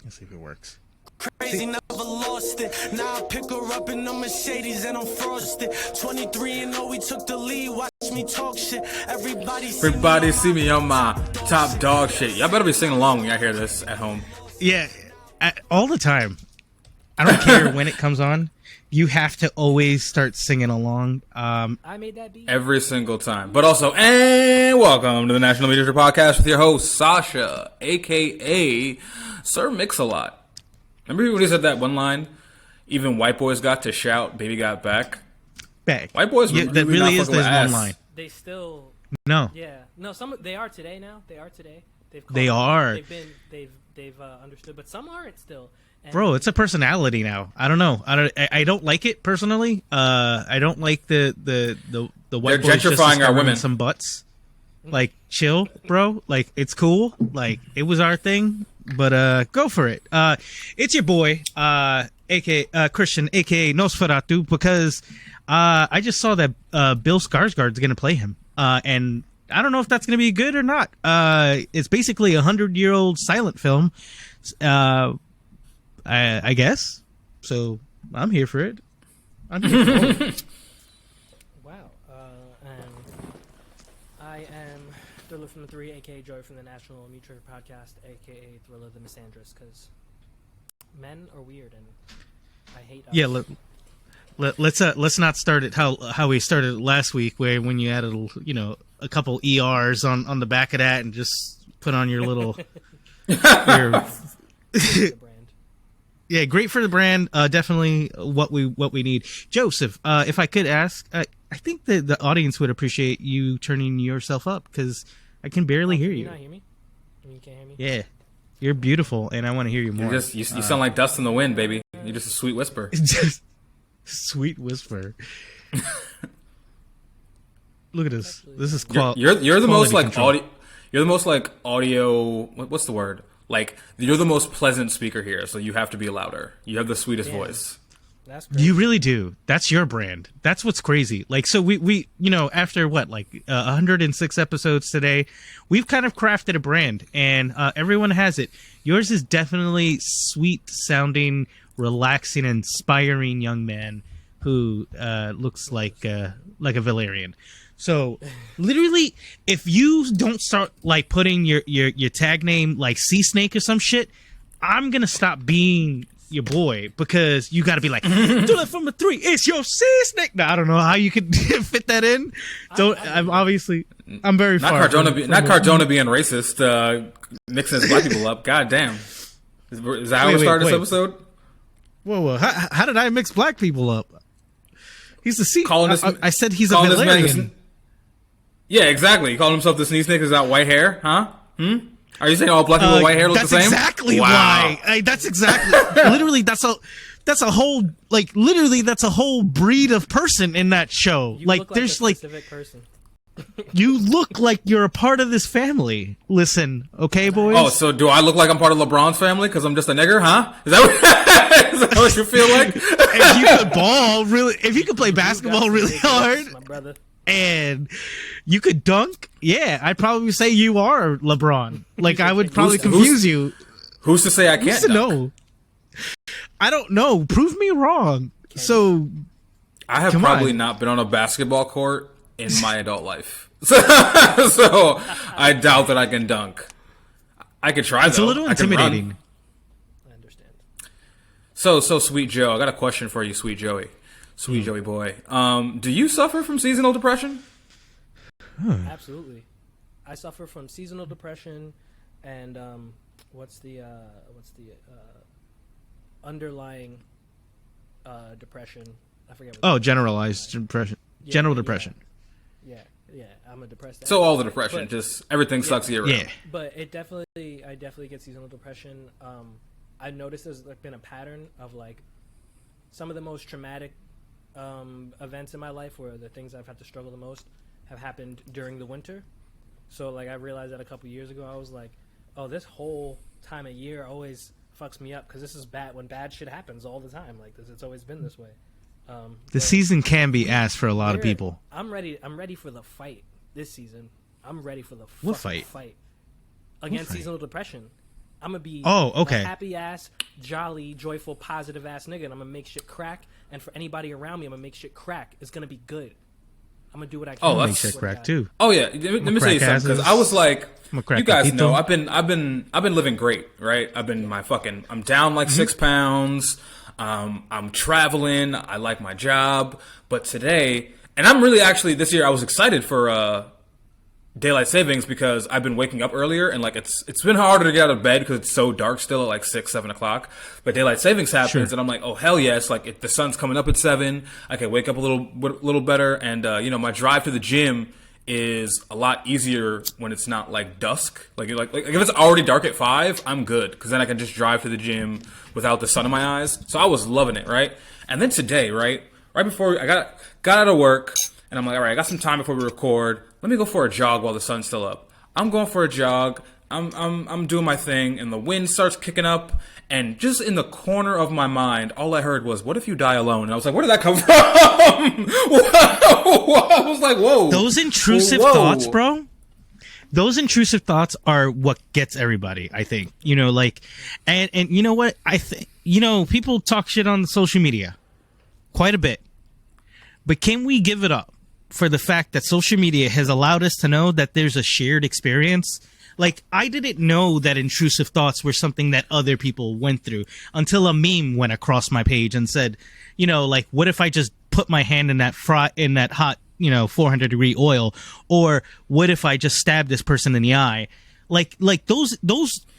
Let's see if it works. Crazy, never lost it. Now I pick her up in the Mercedes and I'm frosted. 23 and 0, we took the lead. Watch me talk shit. Everybody see me on my top dog shit. Y'all better be singing along when y'all hear this at home. Yeah, all the time. I don't care when it comes on. You have to always start singing along. I made that beat every single time. But also, and welcome to the National Media Podcast with your host Sasha, aka Sir Mix-a-Lot. Remember when he said that one line? Even white boys got to shout, "Baby got back." Back. White boys. Yeah, that really is. There's one line. They still. No. Yeah. No. Some they are today. Now they are today. They are. They've understood, but some aren't still. And bro, it's a personality now. I don't know. I don't like it personally. I don't like the white They're boys just gentrifying our women. Some butts. Like, chill, bro. Like, it's cool. Like, it was our thing. But go for it. It's your boy, aka Christian, aka Nosferatu, because I just saw that Bill Skarsgård's gonna play him, and I don't know if that's gonna be good or not. It's basically a 100-year-old silent film, I guess. So I'm here for it. I'm here for it. Wow. And I am Thriller from the Three, aka Joy from the National Mutual Podcast, aka Thrillah the Misandrist, because men are weird and I hate us. Yeah, let's not start it how we started it last week, where when you added a couple ERs on the back of that and just put on your little your, yeah, great for the brand. Definitely what we need. Joseph, if I could ask, I think the audience would appreciate you turning yourself up, because I can barely hear you. Can you not hear me? You can't hear me? Yeah, you're beautiful, and I want to hear you more. You sound like dust in the wind, baby. You're just a sweet whisper. Just sweet whisper. Look at this. This is You're the most like control. audio. You're the most like audio. What's the word? Like, you're the most pleasant speaker here, so you have to be louder. You have the sweetest voice. That's crazy. You really do. That's your brand. That's what's crazy. Like, so we after what, like 106 episodes today, we've kind of crafted a brand, and everyone has it. Yours is definitely sweet sounding, relaxing, inspiring young man who looks like a Valerian. So, literally, if you don't start like putting your tag name like Sea Snake or some shit, I'm gonna stop being your boy, because you got to be like, "Do it from the three. It's your Sea Snake." Now, I don't know how you could fit that in. I'm very far. Not Cardona being racist, mixing his black people up. God damn. Is that how we started this episode? Whoa! How did I mix black people up? He's the sea. I said he's a Valerian. Yeah, exactly. He called himself the Sea Snake. Is that white hair? Huh? Are you saying all black people with white hair look the same? That's exactly wow. why. That's exactly. Literally, that's a whole breed of person in that show. You like, look there's a specific person. You look like you're a part of this family. Listen, okay, boys? Oh, so do I look like I'm part of LeBron's family because I'm just a nigger, huh? Is that what you feel like? If you could play basketball really hard, my brother, and you could dunk, yeah, I'd probably say you are LeBron. Like, I would probably confuse you. Who's to say I can't dunk? No, I don't know. Prove me wrong. So, I have probably not been on a basketball court in my adult life. So I doubt that I can dunk. I could try, though. It's a little intimidating. I understand. So Sweet Joe, I got a question for you, Sweet Joey. Sweet Joey boy. Do you suffer from seasonal depression? Absolutely. I suffer from seasonal depression and what's the underlying depression? I forget what generalized depression. General depression. Yeah, I'm a depressed. So all the depression, just everything sucks year round. Yeah. But I definitely get seasonal depression. I noticed there's been a pattern of like some of the most traumatic events in my life, where the things I've had to struggle the most have happened during the winter. So like I realized that a couple years ago, I was like, oh, this whole time of year always fucks me up, because this is bad when bad shit happens all the time. Like this, it's always been this way. The season can be ass for a lot of people. I'm ready for the fight this season. I'm ready for the What fight against seasonal depression. I'm gonna be okay. a happy ass, jolly, joyful, positive ass nigga, and I'm gonna make shit crack. And for anybody around me, I'm gonna make shit crack. It's gonna be good. I'm gonna do what I can. Oh, make shit crack too. Oh yeah, let me say something because I was like, you guys know, I've been living great, right? I'm down like 6 pounds. I'm traveling. I like my job, but today, and I'm really actually this year I was excited for daylight savings because I've been waking up earlier and like it's been harder to get out of bed because it's so dark still at like 6-7 o'clock. But daylight savings happens and I'm like, oh hell yes! Like if the sun's coming up at 7, I can wake up a little better. And my drive to the gym is a lot easier when it's not like dusk. Like if it's already dark at 5, I'm good because then I can just drive to the gym without the sun in my eyes. So I was loving it, right? And then today, right before I got out of work, and I'm like, all right, I got some time before we record. Let me go for a jog while the sun's still up. I'm going for a jog. I'm doing my thing, and the wind starts kicking up. And just in the corner of my mind, all I heard was, "What if you die alone?" And I was like, "Where did that come from?" I was like, "Whoa!" Those intrusive thoughts, bro. Those intrusive thoughts are what gets everybody. I think and you know what I think. People talk shit on social media quite a bit, but can we give it up for the fact that social media has allowed us to know that there's a shared experience? Like, I didn't know that intrusive thoughts were something that other people went through until a meme went across my page and said, what if I just put my hand in that hot, 400-degree oil? Or what if I just stab this person in the eye? Like those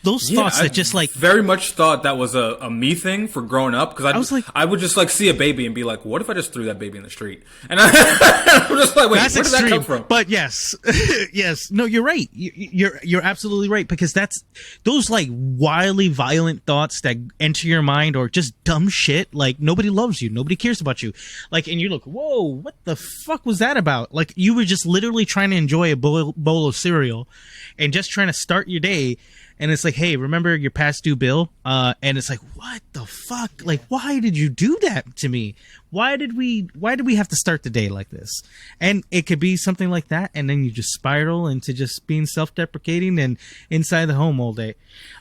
thoughts that just like very much thought that was a me thing for growing up because I would just like see a baby and be like, what if I just threw that baby in the street? And I'm just like, wait, that's where extreme, did that come from? But yes, no, you're right. You're absolutely right because that's those like wildly violent thoughts that enter your mind or just dumb shit. Like nobody loves you, nobody cares about you. Like, and you look, whoa, what the fuck was that about? Like you were just literally trying to enjoy a bowl of cereal and just trying to start your day. And it's like, hey, remember your past due bill? And it's like, what the fuck? Like, why did you do that to me? Why did we have to start the day like this? And it could be something like that. And then you just spiral into just being self-deprecating and inside the home all day.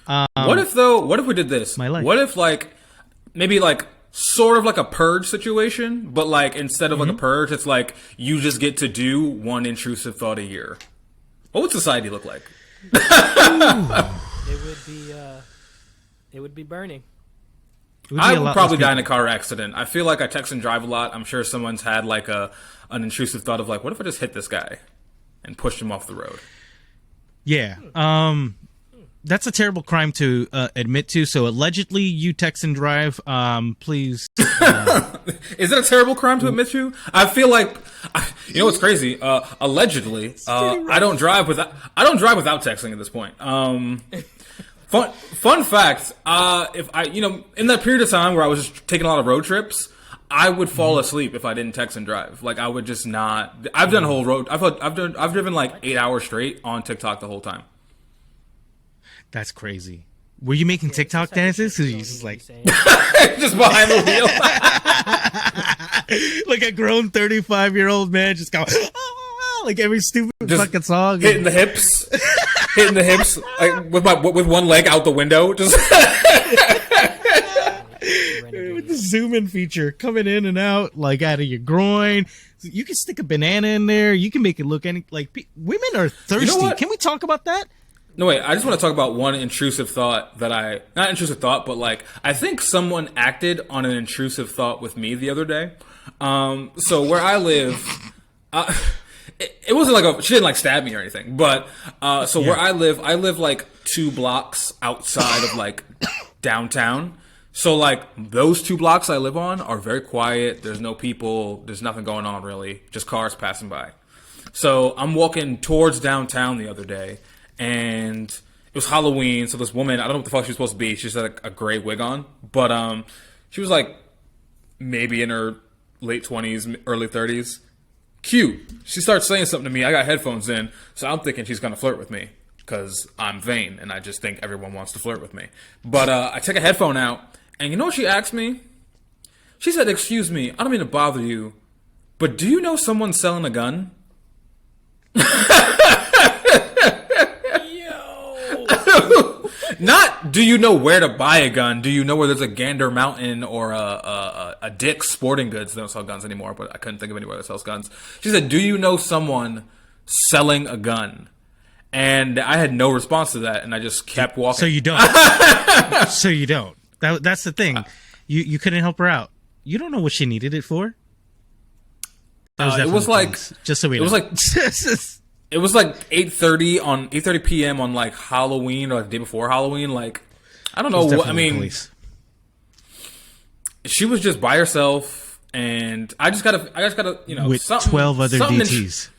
What if we did this? My life. What if maybe sort of like a purge situation, but like instead of like a purge, it's like you just get to do one intrusive thought a year. What would society look like? It would be burning. I would probably die in a car accident. I feel like I text and drive a lot. I'm sure someone's had like an intrusive thought of like, what if I just hit this guy and pushed him off the road? Yeah. That's a terrible crime to admit to. So allegedly you text and drive. Please. Is it a terrible crime to admit to? I feel like, what's crazy? Allegedly, I don't drive without texting at this point. Fun fact. If I, in that period of time where I was just taking a lot of road trips, I would fall asleep if I didn't text and drive. Like I would just not. I've done whole road. I've driven like 8 hours straight on TikTok the whole time. That's crazy. Were you making TikTok dances? Because you just like just behind the wheel, like a grown 35-year-old man just going like every stupid just fucking song, hitting the hips, like with one leg out the window, just with the zoom in feature coming in and out like out of your groin. You can stick a banana in there. You can make it look like women are thirsty. You know what? Can we talk about that? No, wait, I just want to talk about one intrusive thought not intrusive thought, but like, I think someone acted on an intrusive thought with me the other day. So where I live, it wasn't like she didn't like stab me or anything, but, where I live like 2 blocks outside of like downtown. So like those 2 blocks I live on are very quiet. There's no people. There's nothing going on really. Just cars passing by. So I'm walking towards downtown the other day. And it was Halloween, so this woman, I don't know what the fuck she was supposed to be. She just had a gray wig on. But she was like maybe in her late 20s, early 30s. Cute. She starts saying something to me. I got headphones in, so I'm thinking she's going to flirt with me because I'm vain, and I just think everyone wants to flirt with me. But I take a headphone out, and you know what she asked me? She said, "Excuse me, I don't mean to bother you, but do you know someone's selling a gun?" Not do you know where to buy a gun? Do you know where there's a Gander Mountain or a Dick's Sporting Goods? They don't sell guns anymore, but I couldn't think of anywhere that sells guns. She said, do you know someone selling a gun? And I had no response to that, and I just kept walking. So you don't. So you don't. That's the thing. You couldn't help her out. You don't know what she needed it for. It was like just so we know. It was like 8:30 p.m. on like Halloween or the day before Halloween. Like, I don't know what I mean. Police. She was just by herself, and I just gotta, with 12 other DTs.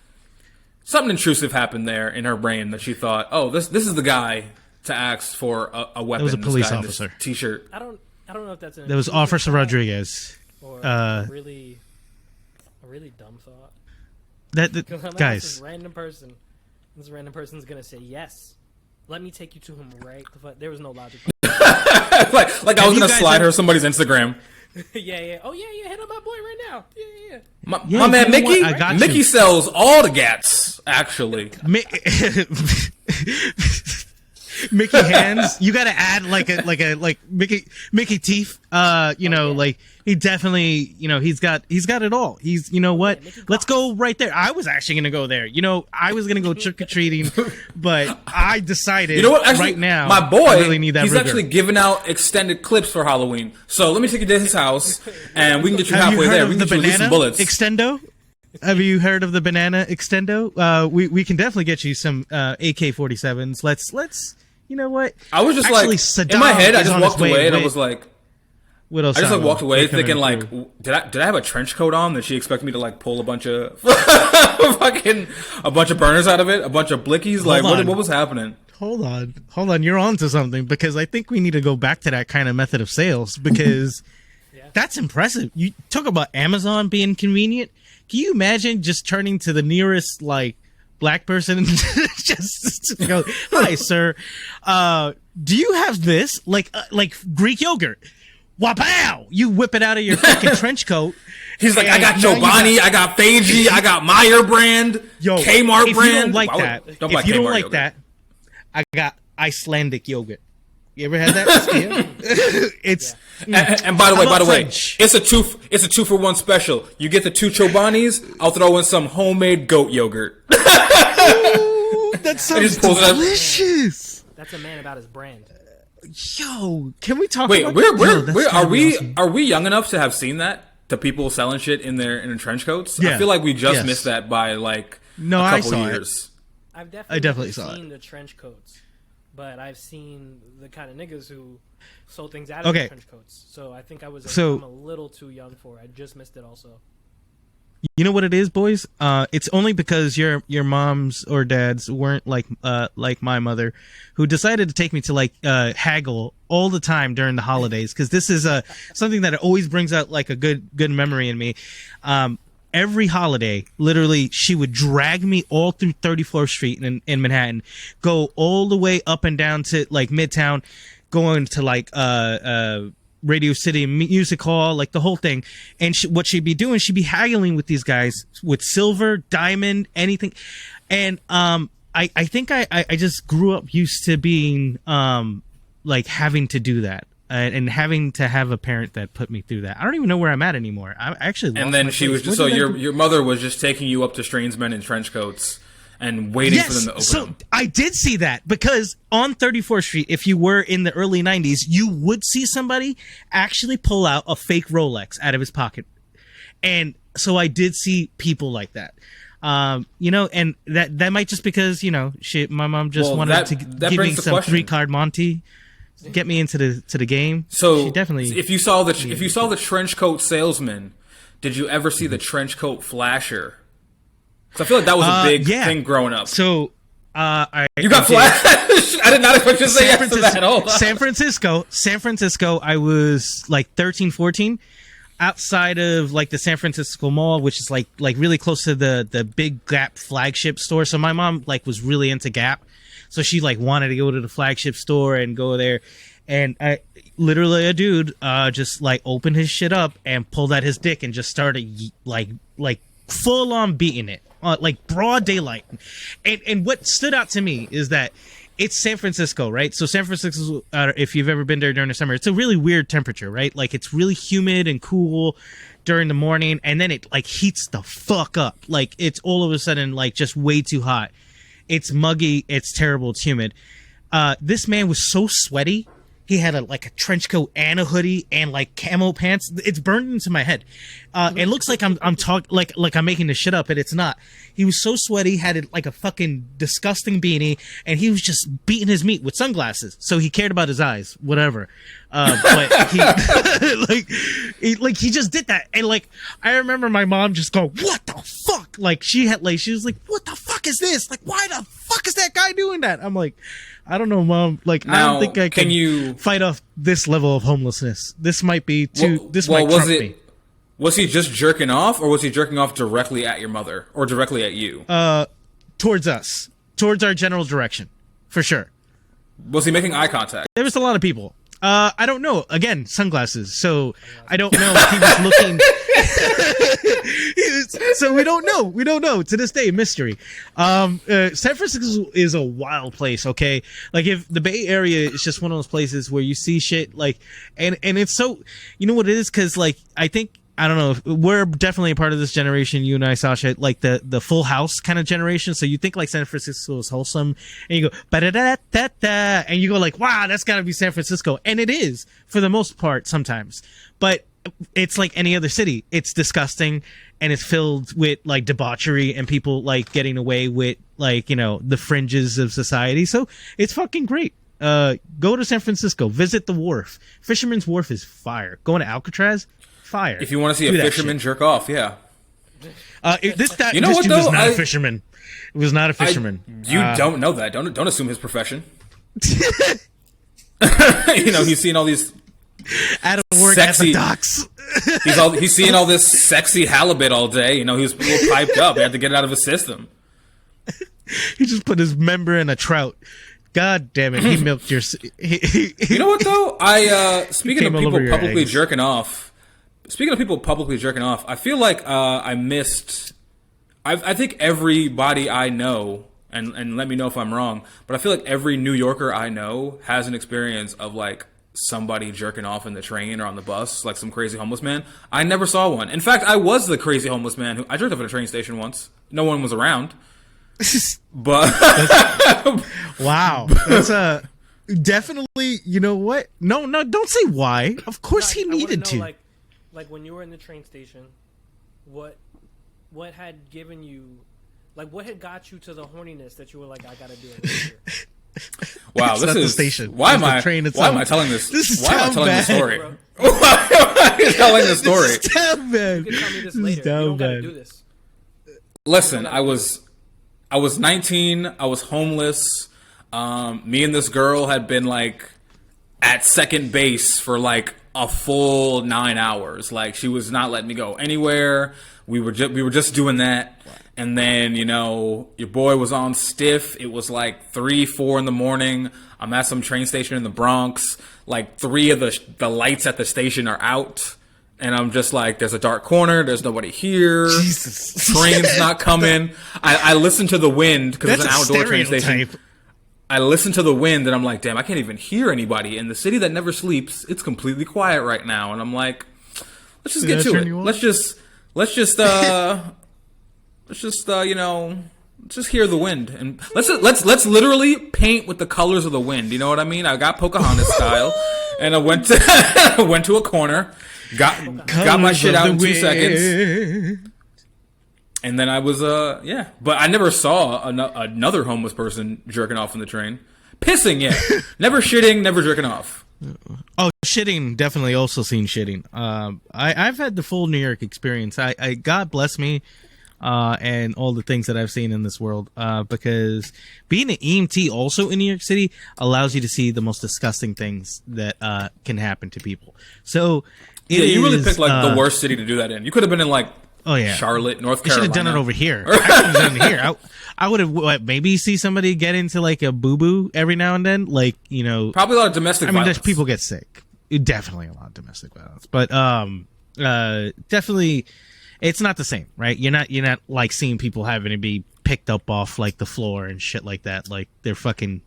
Something intrusive happened there in her brain that she thought, oh, this is the guy to ask for a weapon. That was a police officer. T-shirt. I don't know if that's that was Officer Rodriguez. Or a really dumb thought. Guys, this random person's gonna say yes. Let me take you to him right. There was no logic. like I was gonna slide her somebody's Instagram. yeah. Oh yeah. Hit on my boy right now. Yeah. My man Mickey. Mickey sells all the gats. Actually, Mickey hands. You got to add like Mickey teeth. Like he definitely, he's got it all. He's, what? Let's go right there. I was actually gonna go there. I was gonna go trick or treating, but I decided. You know what? Actually, right now, my boy, I really need that. He's actually giving out extended clips for Halloween. So let me take you to his house, and we can get you halfway there. We can get you at least some bullets. Extendo. Have you heard of the banana extendo? We can definitely get you some AK-47s. Let's. You know what? I was just actually, like, Saddam in my head, I just walked away and I was like, what else? I just walked away thinking like, did I have a trench coat on that she expected me to like pull a bunch of burners out of it, a bunch of blickies? Like, what was happening? Hold on, you're on to something, because I think we need to go back to that kind of method of sales, because that's impressive. You talk about Amazon being convenient. Can you imagine just turning to the nearest black person and just go, hi sir, do you have this like Greek yogurt? Wapow! You whip it out of your fucking trench coat. He's like, I got Chobani, I got Fagey, I got Meyer brand, Kmart if brand. You don't like that, if you don't like that, I got Icelandic yogurt. You ever had that? It's and by the way, it's a 2-for-1 special. You get the 2 Chobanis, I'll throw in some homemade goat yogurt. Ooh, that sounds delicious. That's a man about his brand. Yo, can we talk? Wait, about are we young enough to have seen that? To people selling shit in their trench coats? Yeah. I feel like we just missed that by like a couple years. I've definitely seen the trench coats. But I've seen the kind of niggas who sold things out of the trench coats. So I think I'm a little too young for it. I just missed it also. You know what it is, boys? It's only because your moms or dads weren't like my mother, who decided to take me to haggle all the time during the holidays, because this is something that always brings out like a good memory in me. Every holiday, literally, she would drag me all through 34th Street in Manhattan, go all the way up and down to like Midtown, going to Radio City Music Hall, like the whole thing. And what she'd be doing, she'd be haggling with these guys with silver, diamond, anything. And I think I just grew up used to being having to do that. And having to have a parent that put me through that. I don't even know where I'm at anymore. I actually lost And then my she place. was just your mother was just taking you up to strange men in trench coats and waiting for them to open them. I did see that, because on 34th Street, if you were in the early 90s, you would see somebody actually pull out a fake Rolex out of his pocket. And so I did see people like that. And that might just because, my mom just wanted to give me some 3-card Monty. Get me into the game. So she definitely. If you saw the trench coat salesman, did you ever see the trench coat flasher? Because I feel like that was a big thing growing up. So you got flash. I did not expect you to say yes to that. Hold on. San Francisco. I was like 13, 14. Outside of like the San Francisco Mall, which is like really close to the big Gap flagship store. So my mom was really into Gap. So she wanted to go to the flagship store and go there, and literally a dude just opened his shit up and pulled out his dick and just started full on beating it, broad daylight. And what stood out to me is that it's San Francisco, right? So San Francisco, if you've ever been there during the summer, it's a really weird temperature, right? Like it's really humid and cool during the morning, and then it like heats the fuck up. Like it's all of a sudden like just way too hot. It's muggy. It's terrible. It's humid. This man was so sweaty. He had a trench coat and a hoodie and like camo pants. It's burned into my head. It looks like I'm talking like I'm making this shit up, and it's not. He was so sweaty, had like a fucking disgusting beanie, and he was just beating his meat with sunglasses. So he cared about his eyes, whatever. But he he just did that, and like I remember my mom just go, "What the fuck?" Like she was like, "What the fuck is this? Like why the fuck is that guy doing that?" I'm like, I don't know, Mom. Like, now, I don't think I can fight off this level of homelessness. This might be too. This might trump me. Was he just jerking off, or was he jerking off directly at your mother, or directly at you? Towards us, towards our general direction, for sure. Was he making eye contact? There was a lot of people. I don't know. Again, sunglasses. So I don't know if he was looking. So we don't know. We don't know to this day. Mystery. San Francisco is a wild place. Okay, like if the Bay Area is just one of those places where you see shit like, and it's so, you know what it is? Because like I think. I don't know. We're definitely a part of this generation. You and I, Sasha, like the Full House kind of generation. So you think like San Francisco is wholesome, and you go ba-da-da-da-da, and you go like, wow, that's got to be San Francisco, and it is for the most part sometimes. But it's like any other city. It's disgusting, and it's filled with like debauchery and people like getting away with like the fringes of society. So it's fucking great. Go to San Francisco, visit the wharf. Fisherman's Wharf is fire. Going to Alcatraz. Fire. If you want to see a fisherman jerk off, yeah. This dude was not a fisherman. It was not a fisherman. You don't know that. Don't assume his profession. He's seeing all these out of work sexy, at the docks. He's seeing all this sexy halibut all day. He was a little piped up. He had to get it out of his system. He just put his member in a trout. God damn it! He milked your. You know what though? Speaking of people publicly jerking off. Speaking of people publicly jerking off, I feel like I missed. I think everybody I know, and let me know if I'm wrong, but I feel like every New Yorker I know has an experience of like somebody jerking off in the train or on the bus, like some crazy homeless man. I never saw one. In fact, I was the crazy homeless man who I jerked off at a train station once. No one was around. But wow, that's definitely. You know what? No, don't say why. Of course he needed to. Like when you were in the train station, what had given you, like what had got you to the horniness that you were like, I gotta do it later? Wow, this is the station. Why am I telling this? Why am I telling this story? Why am I telling this story? This is down bad. You can tell me this later. You don't gotta do this. Listen, I was 19. I was homeless. Me and this girl had been like at second base for like a full 9 hours. Like she was not letting me go anywhere. We were just doing that. And then, your boy was on stiff. It was like 3-4 in the morning. I'm at some train station in the Bronx. Like 3 of the lights at the station are out. And I'm just like, there's a dark corner. There's nobody here. Jesus. Train's not coming. I listen to the wind because it's an outdoor train station. I listen to the wind and I'm like, damn, I can't even hear anybody. In the city that never sleeps, it's completely quiet right now. And I'm like, let's just get to it. Let's just hear the wind. And let's literally paint with the colors of the wind. You know what I mean? I got Pocahontas style and I went to a corner, got my shit out in 2 seconds. And then I was, but I never saw another homeless person jerking off in the train. Pissing, yeah. Never shitting, never jerking off. Oh, shitting, definitely also seen shitting. I've had the full New York experience. I God bless me, and all the things that I've seen in this world, because being an EMT also in New York City allows you to see the most disgusting things that can happen to people. So, you really picked like the worst city to do that in. You could have been in like, oh yeah, Charlotte, North Carolina. You should have done it over here. I should have done it here. I would have maybe see somebody get into like a boo boo every now and then, like probably a lot of domestic violence. People get sick. Definitely a lot of domestic violence, but definitely it's not the same, right? You're not like seeing people having to be picked up off like the floor and shit like that. Like they're fucking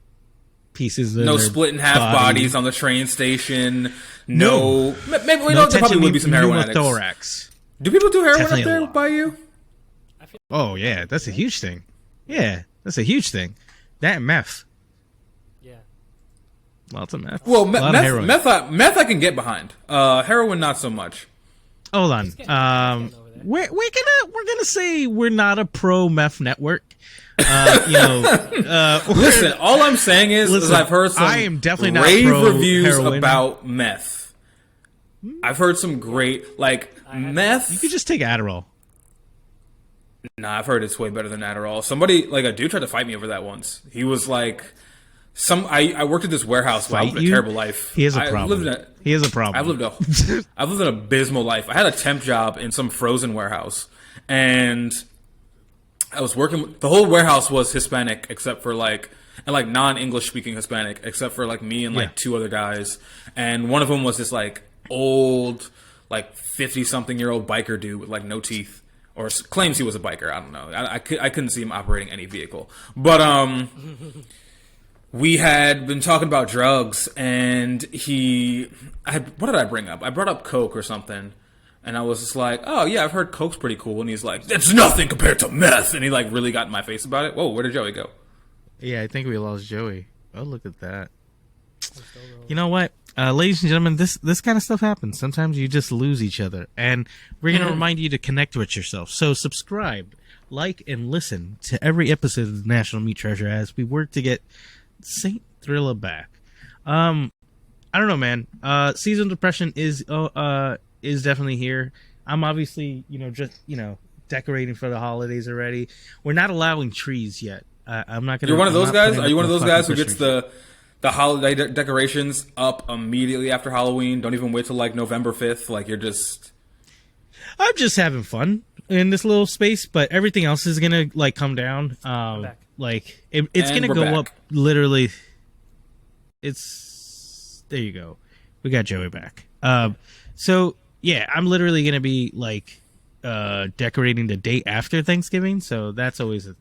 pieces of No their split in half body. bodies on the train station. Maybe there probably tension would be some heroin addicts. pneumothorax. Do people do heroin Definitely up a there lot. by you? Oh yeah, that's a huge thing. Yeah, that's a huge thing. That and meth. Yeah. Lots of meth. Well, A lot of heroin. meth I can get behind. Heroin, not so much. Hold on. We're gonna say we're not a pro meth network. Listen, all I'm saying is I've heard some I am definitely not rave pro reviews heroin. about meth. I've heard some great meth. You could just take Adderall. Nah, I've heard it's way better than Adderall. Somebody, a dude tried to fight me over that once. He was like, I worked at this warehouse where I lived a terrible life. He has a problem. He has a problem. I've lived an abysmal life. I had a temp job in some frozen warehouse, and I was working. The whole warehouse was Hispanic, except for non-English speaking Hispanic, except for me and two other guys. And one of them was this old, 50-something-year-old biker dude with no teeth. Or claims he was a biker. I don't know. I couldn't see him operating any vehicle. But we had been talking about drugs, and what did I bring up? I brought up Coke or something, and I was just like, oh yeah, I've heard Coke's pretty cool. And he's like, that's nothing compared to meth. And he really got in my face about it. Whoa, where did Joey go? Yeah, I think we lost Joey. Oh, look at that. You know what? Ladies and gentlemen, this kind of stuff happens. Sometimes you just lose each other. And we're going to remind you to connect with yourself. So subscribe, like, and listen to every episode of the National Meat Treasure as we work to get Saint Thrilla back. I don't know, man. Seasonal depression is definitely here. I'm obviously, decorating for the holidays already. We're not allowing trees yet. I'm not going to... You're one of those guys? Are you one of those guys who gets the holiday decorations up immediately after Halloween? Don't even wait till November 5th. You're just... I'm just having fun in this little space, but everything else is gonna come down. It's gonna go up literally. There you go. We got Joey back. So yeah, I'm literally gonna be decorating the day after Thanksgiving. So that's always a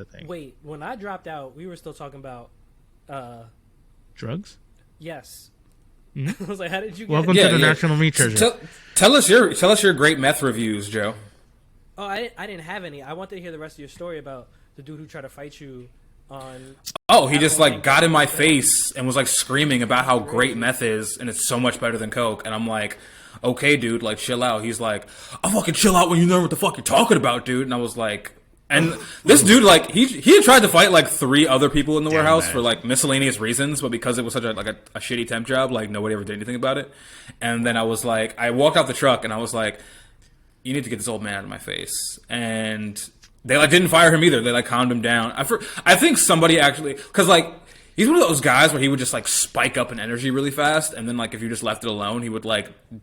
thing. Wait, when I dropped out, we were still talking about drugs. Yes. Mm-hmm. I was like, how did you get Welcome to the National Meat Treasure. Tell us your great meth reviews, Joe. Oh, I didn't have any. I wanted to hear the rest of your story about the dude who tried to fight you on... Oh, he just got in my face and was screaming about how great meth is and it's so much better than Coke. And I'm like, okay, dude, chill out. He's like, I'll fucking chill out when you know what the fuck you're talking about, dude. And I was like... And this dude, he had tried to fight 3 other people in the warehouse for miscellaneous reasons, but because it was such a shitty temp job, nobody ever did anything about it. And then I was I walked out the truck and I was like, you need to get this old man out of my face. And they didn't fire him either. They calmed him down. I think somebody actually, because he's one of those guys where he would just spike up in energy really fast, and then if you just left it alone, he would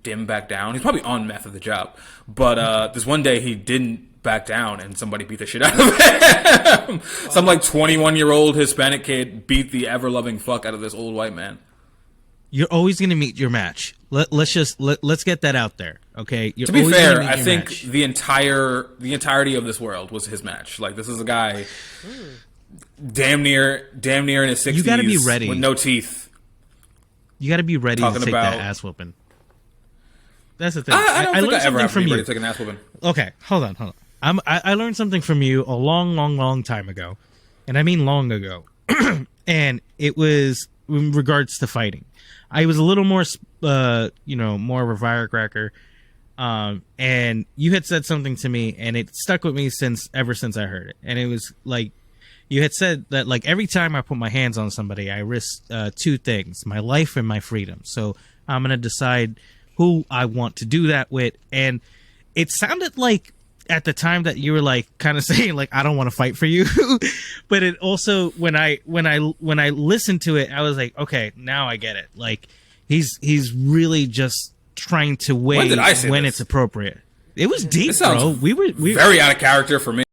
dim back down. He's probably on meth at the job, but this one day he didn't back down and somebody beat the shit out of him. Some 21-year-old Hispanic kid beat the ever-loving fuck out of this old white man. You're always going to meet your match. Let's get that out there, okay? To be fair, I think the entirety of this world was his match. This is a guy damn near in his 60s. You got to be ready with no teeth. You got to be ready to take that ass whooping. That's the thing. I don't think I ever have to be ready you. to take an ass whooping. Okay, hold on. I learned something from you a long time ago, and I mean long ago, and it was in regards to fighting. I was a little more, more of a firecracker, and you had said something to me, and it stuck with me ever since I heard it. And it was you had said that every time I put my hands on somebody, I risk 2 things: my life and my freedom. So I'm gonna decide who I want to do that with, and it sounded at the time that you were kind of saying I don't want to fight for you, but it also when I listened to it, I was like, okay, now I get it. He's really just trying to weigh when it's appropriate. It was deep, bro. We were very out of character for me.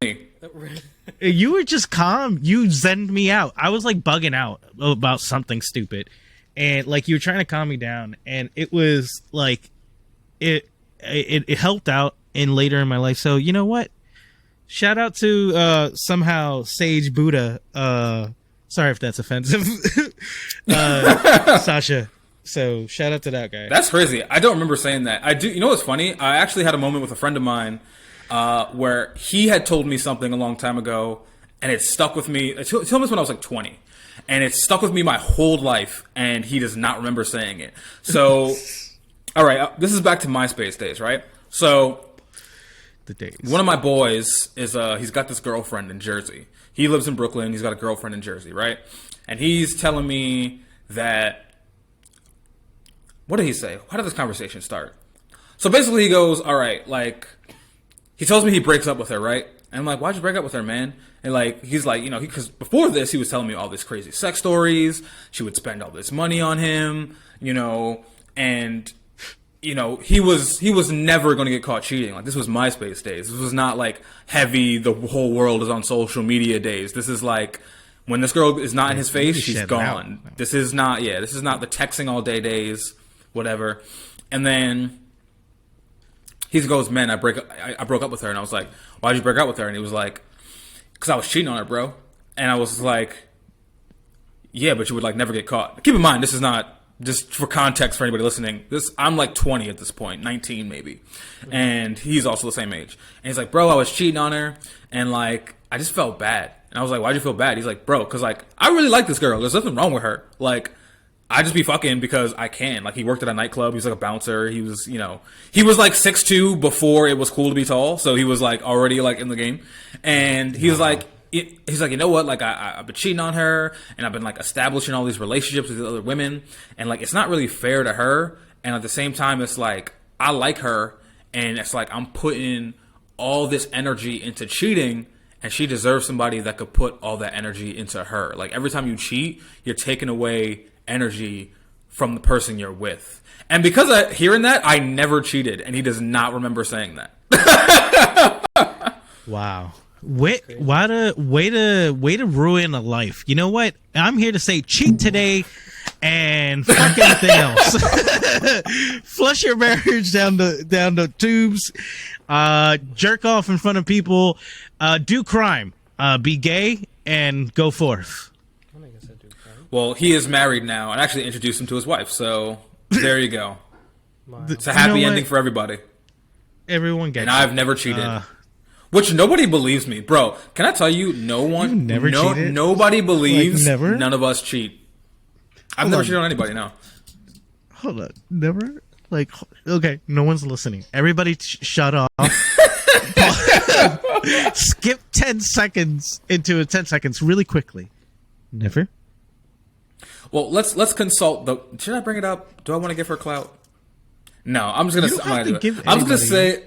You were just calm. You zenned me out. I was bugging out about something stupid, and you were trying to calm me down, and it was it helped out in later in my life. So you know what? Shout out to somehow Sage Buddha. Sorry if that's offensive. Sasha. So shout out to that guy. That's crazy. I don't remember saying that. I do. You know what's funny? I actually had a moment with a friend of mine where he had told me something a long time ago, and it stuck with me. He told me this when I was like 20, and it stuck with me my whole life, and he does not remember saying it. So, all right, this is back to MySpace days, right? So, The days. one of my boys is he's got this girlfriend in Jersey. He lives in Brooklyn. He's got a girlfriend in Jersey, right? And he's telling me that. What did he say? How did this conversation start? So basically he goes, all right, like, he tells me he breaks up with her, right? And I'm like, why'd you break up with her, man? And like, he's like, you know, because before this, he was telling me all these crazy sex stories. She would spend all this money on him, you know, and, you know, he was never going to get caught cheating. Like, this was MySpace days. This was not like heavy, the whole world is on social media days. This is like, when this girl is not in his face, she's gone. This is not the texting all day days. Whatever. And then he goes, man, I broke up with her. And I was like, why'd you break up with her? And he was like, because I was cheating on her, bro. And I was like, yeah, but you would like never get caught. Keep in mind, this is not, just for context for anybody listening, I'm like 20 at this point, 19 maybe. And he's also the same age. And he's like, bro, I was cheating on her. And like, I just felt bad. And I was like, why'd you feel bad? He's like, bro, because like, I really like this girl. There's nothing wrong with her. Like, I just be fucking because I can. Like, he worked at a nightclub. He was like a bouncer. He was, you know, he was like 6'2" before it was cool to be tall. So he was like already like in the game. And he was like, he's like, you know what? Like, I've been cheating on her, and I've been like establishing all these relationships with other women, and like, it's not really fair to her. And at the same time, it's like, I like her, and it's like, I'm putting all this energy into cheating, and she deserves somebody that could put all that energy into her. Like, every time you cheat, you're taking away energy from the person you're with. And because of hearing that, I never cheated, and he does not remember saying that. Wow. Way to ruin a life. You know what? I'm here to say cheat today and fuck everything else. Flush your marriage down the tubes. Jerk off in front of people. Do crime. Be gay and go forth. Well, he is married now, and I actually introduced him to his wife, so there you go. It's a happy ending for everybody. Everyone gets it. And I've never cheated. Which nobody believes me. Bro, can I tell you, cheated? Nobody believes none of us cheat. I've never cheated on anybody, no. Hold on. Never? Like, okay, no one's listening. Everybody shut off. Skip 10 seconds into 10 seconds really quickly. Never? Well, let's consult the. Should I bring it up? Do I want to give her clout? No, I'm just gonna say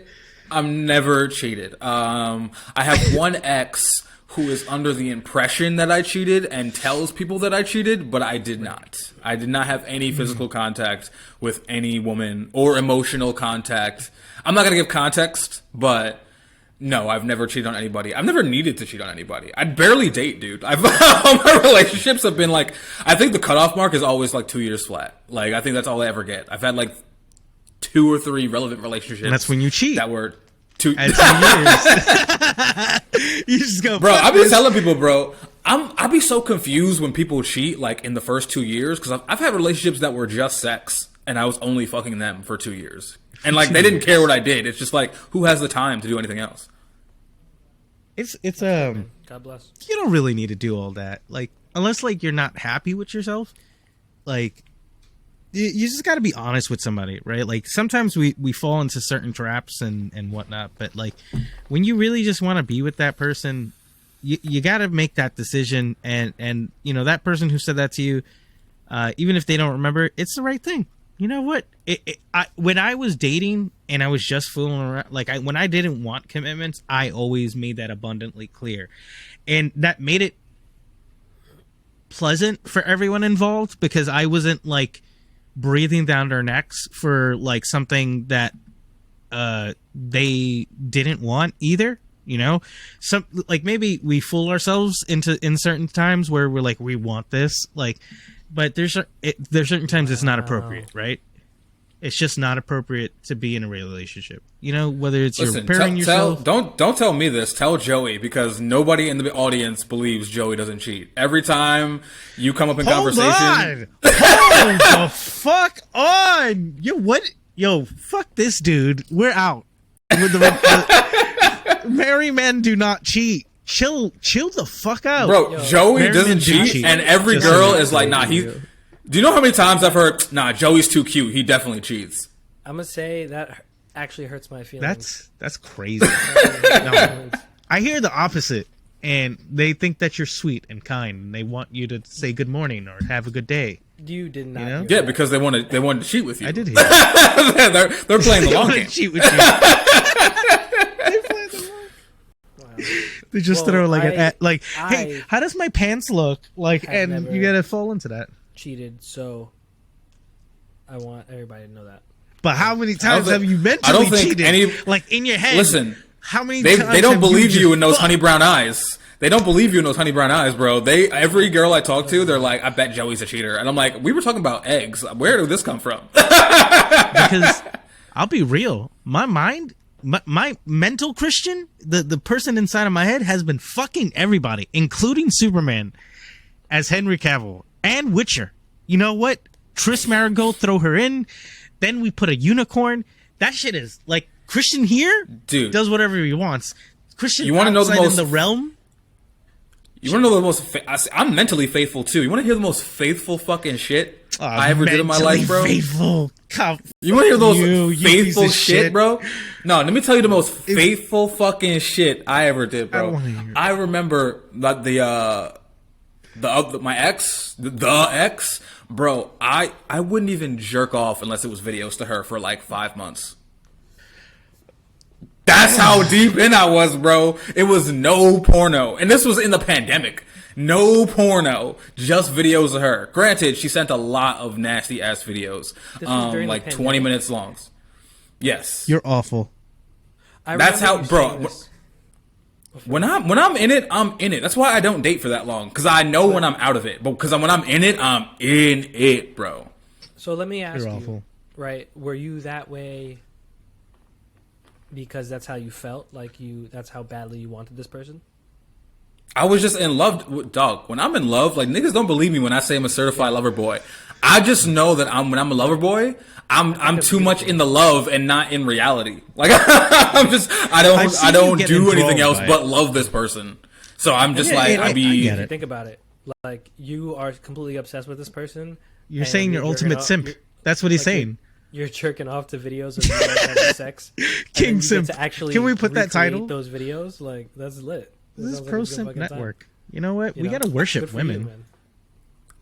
I've never cheated. I have one ex who is under the impression that I cheated and tells people that I cheated, but I did not. I did not have any physical contact with any woman or emotional contact. I'm not gonna give context, but. No, I've never cheated on anybody. I've never needed to cheat on anybody. I'd barely date, dude. All my relationships have been like, I think the cutoff mark is always like 2 years flat. Like, I think that's all I ever get. I've had like 2 or 3 relevant relationships. And that's when you cheat. That were 2 years. You just go, bro. I've been telling people, bro. I'd be so confused when people cheat like in the first 2 years because I've had relationships that were just sex and I was only fucking them for 2 years. And like they didn't care what I did. It's just like who has the time to do anything else? It's God bless. You don't really need to do all that. Like unless like you're not happy with yourself, like you just got to be honest with somebody, right? Like sometimes we fall into certain traps and whatnot, but like when you really just want to be with that person, you got to make that decision. And you know that person who said that to you, even if they don't remember, it's the right thing. You know what? When I was dating and I was just fooling around, like when I didn't want commitments, I always made that abundantly clear, and that made it pleasant for everyone involved because I wasn't like breathing down their necks for like something that they didn't want either. You know, some like maybe we fool ourselves in certain times where we're like we want this like. But there's certain times it's not appropriate, right? It's just not appropriate to be in a relationship. You know, whether it's you're Listen, repairing yourself. don't tell me this. Tell Joey, because nobody in the audience believes Joey doesn't cheat. Every time you come up in conversation, Hold the fuck on. Yo, fuck this dude. We're out. With married men do not cheat. Chill the fuck out, bro. Joey married doesn't men do cheat, and every Just girl so is like, nah. Do you know how many times I've heard, nah, Joey's too cute. He definitely cheats. I'm gonna say that actually hurts my feelings. That's crazy. No, I hear the opposite, and they think that you're sweet and kind, and they want you to say good morning or have a good day. You did not. You know? Yeah, because they wanted to cheat with you. I did hear that. they're playing the They long wanna game. cheat with you. They play the long. They just throw hey, how does my pants look? Like, and never- you gotta fall into that. cheated, so I want everybody to know that. But how many times have you I mentally don't think cheated? Like in your head. Listen, how many they times don't have believe you in those just honey brown eyes. They don't believe you in those honey brown eyes, bro. Every girl I talk to, they're like, I bet Joey's a cheater. And I'm like, we were talking about eggs. Where did this come from? Because I'll be real. My mind, my mental Christian, the person inside of my head has been fucking everybody, including Superman as Henry Cavill and Witcher. You know what? Triss Marigold, throw her in. Then we put a unicorn. That shit is like Christian here, Dude, does whatever he wants. Christian, you want to know the outside most in the realm? You want to know the most? I'm mentally faithful too. You want to hear the most faithful fucking shit I ever did in my life, bro? Faithful. You want to hear the most you faithful piece of shit, bro? No, let me tell you the most faithful fucking shit I ever did, I don't bro. wanna hear it. I remember that my ex, the ex, bro. I wouldn't even jerk off unless it was videos to her for like 5 months. That's how deep in I was, bro. It was no porno. And this was in the pandemic. No porno. Just videos of her. Granted, she sent a lot of nasty ass videos. This was during the like 20 pandemic? minutes long. Yes. You're awful. That's how, bro. This. When I'm in it, I'm in it. That's why I don't date for that long. Because I know when I'm out of it. But because when I'm in it, I'm in it, bro. So let me ask You're you, awful. right? Were you that way because that's how you felt? Like that's how badly you wanted this person? I was just in love, dog. When I'm in love, like niggas don't believe me when I say I'm a certified lover boy. I just know that when I'm a lover boy, I'm too much in the love and not in reality. Like I don't do anything else but love this person. So I'm just I get it. Think about it. Like you are completely obsessed with this person. You're saying your ultimate simp. That's what he's saying. You're jerking off to videos of you guys having sex. King and then you simp. get to actually Can we put that recreate title? Those videos, like that's lit. This is sounds like Pro a good Simp fucking time. Network. You know what? You We know? gotta worship Good for you, women. man.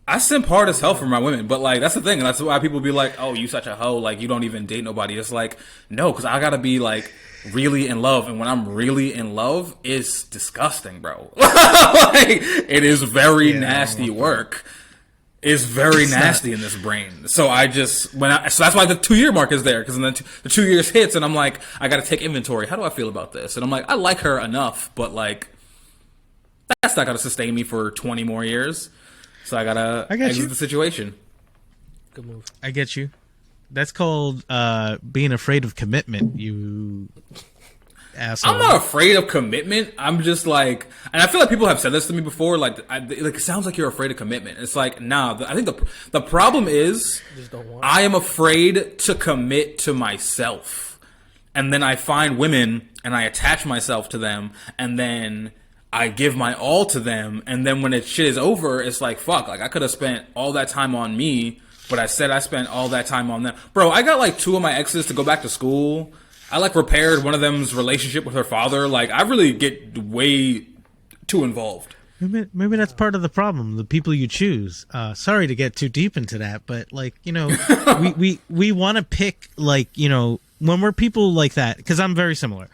I simp hard as hell for my women, but like that's the thing. That's why people be like, "Oh, you such a hoe. Like you don't even date nobody." It's like, no, because I gotta be like really in love, and when I'm really in love, it's disgusting, bro. Like it is very nasty work. It's very nasty in this brain. So I just so that's why the 2-year mark is there, because then the 2 years hits, and I'm like, I gotta take inventory. How do I feel about this? And I'm like, I like her enough, but like that's not gonna sustain me for 20 more years. So I gotta exit the situation. Good move. I get you. That's called being afraid of commitment, you asshole. I'm not afraid of commitment. I'm just like, and I feel like people have said this to me before. Like it sounds like you're afraid of commitment. It's like, nah. I think the problem is Just don't want I am afraid to commit to myself, and then I find women and I attach myself to them, and then I give my all to them, and then when it shit is over, it's like, fuck, like I could have spent all that time on me, but I said I spent all that time on them. Bro, I got like 2 of my exes to go back to school. I like repaired one of them's relationship with her father. Like I really get way too involved. Maybe that's part of the problem. The people you choose. Sorry to get too deep into that, but like, you know, we want to pick, like, you know, when we're people like that, because I'm very similar.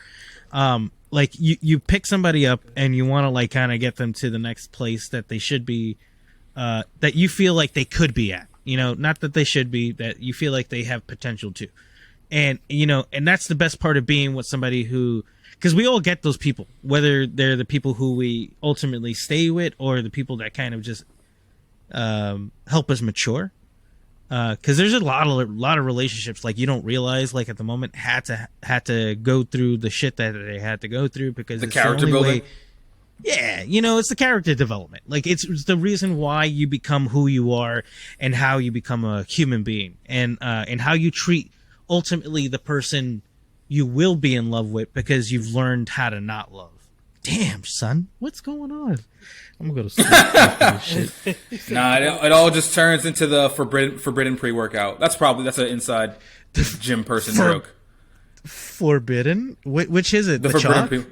Like you pick somebody up and you want to like kind of get them to the next place that they should be, that you feel like they could be at, you know, not that they should be, that you feel like they have potential to. And, you know, and that's the best part of being with somebody who, because we all get those people, whether they're the people who we ultimately stay with or the people that kind of just help us mature. because there's a lot of relationships like you don't realize like at the moment had to go through the shit that they had to go through because The it's character the only building. way. Yeah, it's the character development. Like it's the reason why you become who you are and how you become a human being and how you treat ultimately the person you will be in love with because you've learned how to not love. Damn, son, what's going on? I'm gonna go to sleep after this shit. Nah, it all just turns into the forbidden pre-workout. That's an inside gym person joke. Forbidden? Which is it? The forbidden chalk?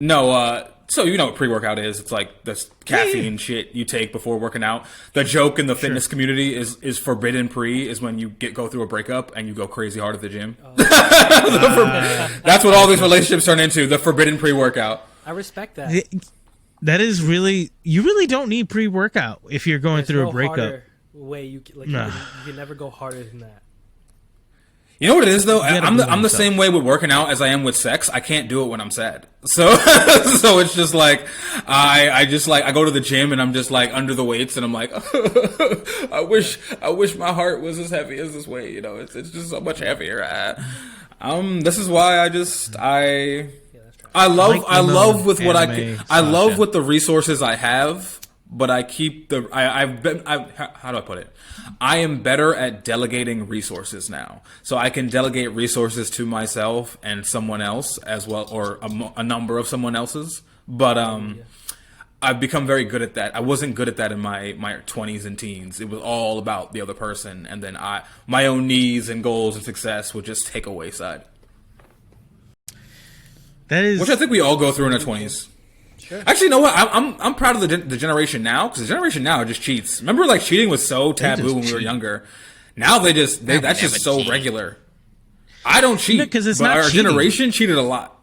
No, so you know what pre-workout is. It's like this caffeine shit you take before working out. The joke in the fitness community is forbidden pre is when you go through a breakup and you go crazy hard at the gym. That's what all these relationships turn into, the forbidden pre-workout. I respect that. That is really, you really don't need pre-workout if you're going There's through no a breakup. harder way you can never go harder than that. You know what it is though? gotta I'm believe the yourself. same way with working out as I am with sex. I can't do it when I'm sad. So so it's just like I go to the gym and I'm just like under the weights and I'm like I wish my heart was as heavy as this weight. It's just so much heavier. This is why I love with what I love with the resources I have, but I keep how do I put it? I am better at delegating resources now. So I can delegate resources to myself and someone else as well, or a number of someone else's. But I've become very good at that. I wasn't good at that in my 20s and teens. It was all about the other person, and then my own needs and goals and success would just take a wayside. That is, Which I think we all go through in our 20s. Sure. Actually, you know what? I'm proud of the generation now, because the generation now just cheats. Remember, like, cheating was so taboo when we were younger. Now that's just so regular. I don't cheat, because it's but not our cheating. generation cheated a lot.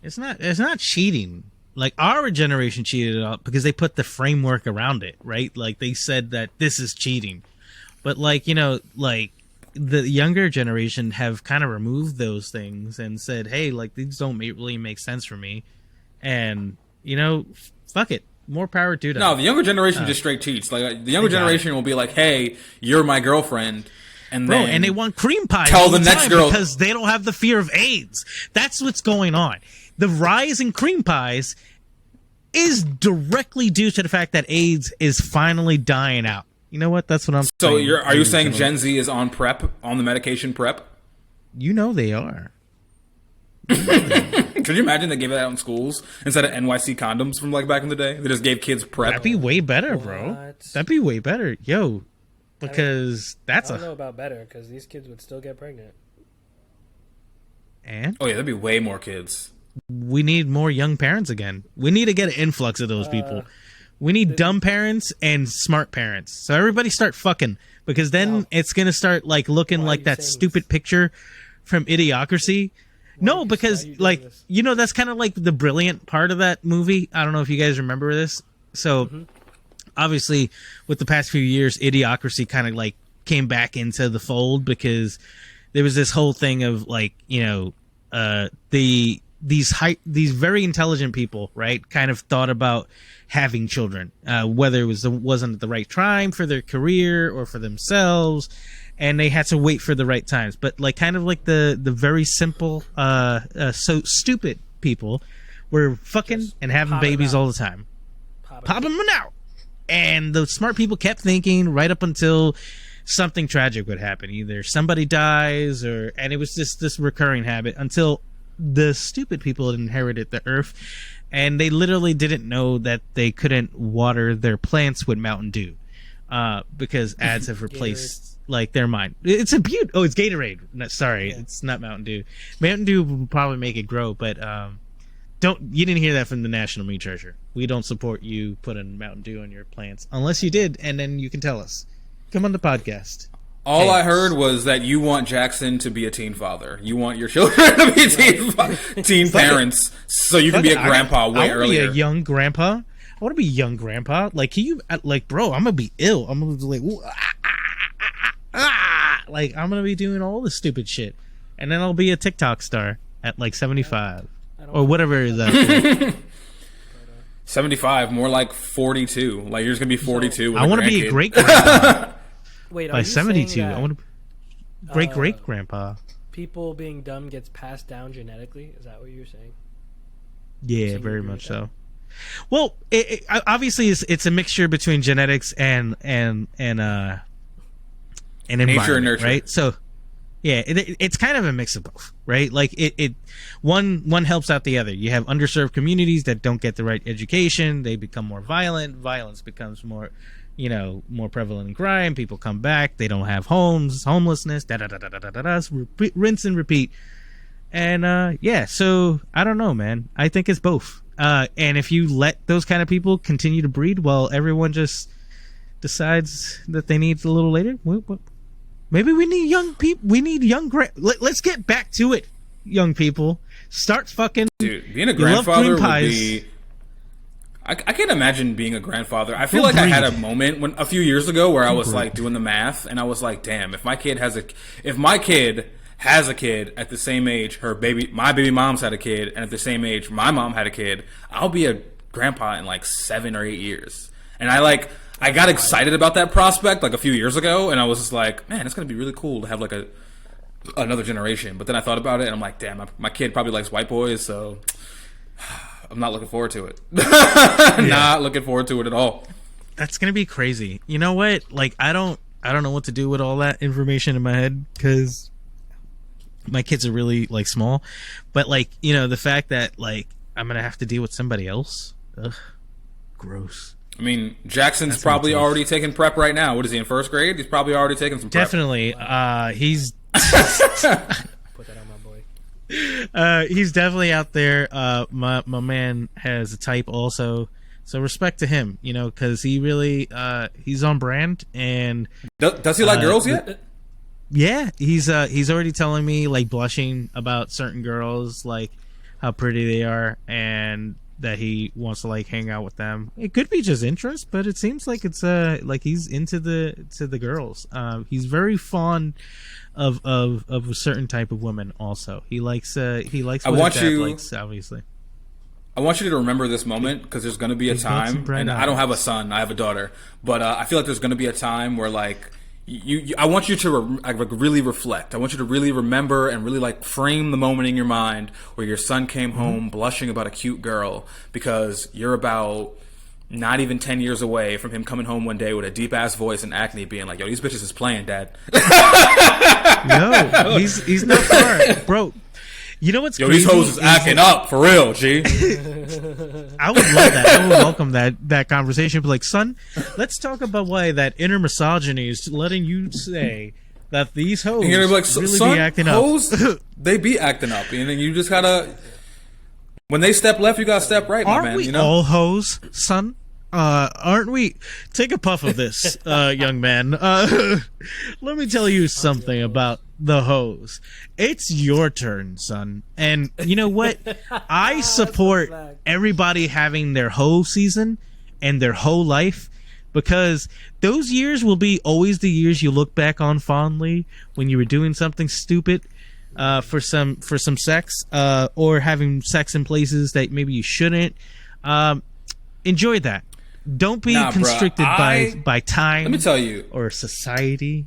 It's not cheating. Like our generation cheated a lot because they put the framework around it, right? Like they said that this is cheating, but like the younger generation have kind of removed those things and said, hey, like these don't really make sense for me, and fuck it, more power to them. No, the younger generation just straight cheats. Like the younger generation will be like, hey, you're my girlfriend. And then and they want cream pie tell all the next time girl because they don't have the fear of AIDS. That's what's going on. The rise in cream pies is directly due to the fact that AIDS is finally dying out. You know what? That's what I'm saying. So are you saying Gen Z is on the medication prep? They are. Could you imagine they gave that out in schools instead of NYC condoms from like back in the day? They just gave kids prep. That'd be way better, bro. What? That'd be way better. Yo. Because I don't know about better, because these kids would still get pregnant. And Oh yeah, that'd be way more kids. we need more young parents again. We need to get an influx of those people. We need dumb parents and smart parents. So everybody start fucking, because then it's going to start like looking Why are like you that saying stupid picture from Idiocracy. No, because why are you doing like, this? that's kind of like the brilliant part of that movie. I don't know if you guys remember this. So obviously with the past few years, Idiocracy kind of like came back into the fold because there was this whole thing of like, these very intelligent people, right, kind of thought about having children, whether it wasn't at the right time for their career or for themselves, and they had to wait for the right times. But like kind of like the very simple, so stupid people were fucking Just and having pop 'em babies out. all the time, Pop pop them out. And the smart people kept thinking right up until something tragic would happen. Either somebody dies and it was just this recurring habit until the stupid people inherited the earth, and they literally didn't know that they couldn't water their plants with Mountain Dew, because ads have replaced like their mind. It's a beaut. Oh, it's Gatorade. No, sorry, it's not Mountain Dew. Mountain Dew will probably make it grow, but you didn't hear that from the National Meat Treasure. We don't support you putting Mountain Dew on your plants unless you did, and then you can tell us. Come on the podcast. All I heard was that you want Jackson to be a teen father. You want your children to be teen parents, so you can be a grandpa way I earlier. Be a young grandpa. I want to be a young grandpa. Like, can you, like, bro? I'm gonna be ill. I'm gonna be like, like I'm gonna be doing all this stupid shit, and then I'll be a TikTok star at like 75 or whatever that. 75, more like 42. Like you're just gonna be 42. I want to be a great grandpa. Wait, are by you 72. saying I that, want to great grandpa. people being dumb gets passed down genetically? Is that what you're saying? Yeah, very much so. Well, obviously it's a mixture between genetics and environment, Nature and nurture, right? So yeah, it's kind of a mix of both, right? Like it one helps out the other. You have underserved communities that don't get the right education, they become more violent. Violence becomes more, more prevalent in crime. People come back, they don't have homes, homelessness, rinse and repeat. And yeah, so I don't know, man. I think it's both. And if you let those kind of people continue to breed, well, everyone just decides that they need it a little later. Maybe we need young people. We need young. Let's get back to it, young people. Start fucking. Dude, being a grandfather would be. I can't imagine being a grandfather. I feel like I had a moment a few years ago where I was like doing the math, and I was like, damn, if my kid has a kid at the same age my baby mom's had a kid, and at the same age my mom had a kid, I'll be a grandpa in like 7 or 8 years. And I got excited about that prospect like a few years ago, and I was just like, man, it's gonna be really cool to have like another generation. But then I thought about it, and I'm like, damn, my kid probably likes white boys, so I'm not looking forward to it. Not looking forward to it at all. That's gonna be crazy. You know what? Like, I don't know what to do with all that information in my head, because my kids are really like small. But like, the fact that like I'm gonna have to deal with somebody else. Ugh, gross. I mean, Jackson's probably already taking prep right now. What is he, in first grade? He's probably already taking some prep. Definitely. He's Put that on my boy. he's definitely out there. My man has a type also, so respect to him. Because he really he's on brand. And does he like girls yet? Yeah, he's already telling me, like, blushing about certain girls, like how pretty they are, and that he wants to like hang out with them. It could be just interest, but it seems like it's like he's into the girls. He's very fond of a certain type of woman. Also, he likes what his dad likes, obviously. I want you to remember this moment, because there's going to be a time, and I don't have a son, I have a daughter, but I feel like there's going to be a time where like I want you to really reflect. I want you to really remember and really like frame the moment in your mind where your son came home blushing about a cute girl, because you're about not even 10 years away from him coming home one day with a deep ass voice and acne, being like, "Yo, these bitches is playing, Dad." No, he's not far, bro. You know what's crazy? These hoes is acting up for real, G. I would love that. I would welcome that conversation. But like, son, let's talk about why that inner misogyny is letting you say that these hoes and you're like, really son, be acting hoes, up. They be acting up, and then you just gotta. When they step left, you gotta step right, my man. Aren't we all hoes, son? Aren't we? Take a puff of this, young man. Let me tell you something about the hose. It's your turn, son. And you know what? I support everybody having their hoe season and their hoe life, because those years will be always the years you look back on fondly when you were doing something stupid for some sex, or having sex in places that maybe you shouldn't. Enjoy that. Don't be constricted by time. Let me tell you, or society.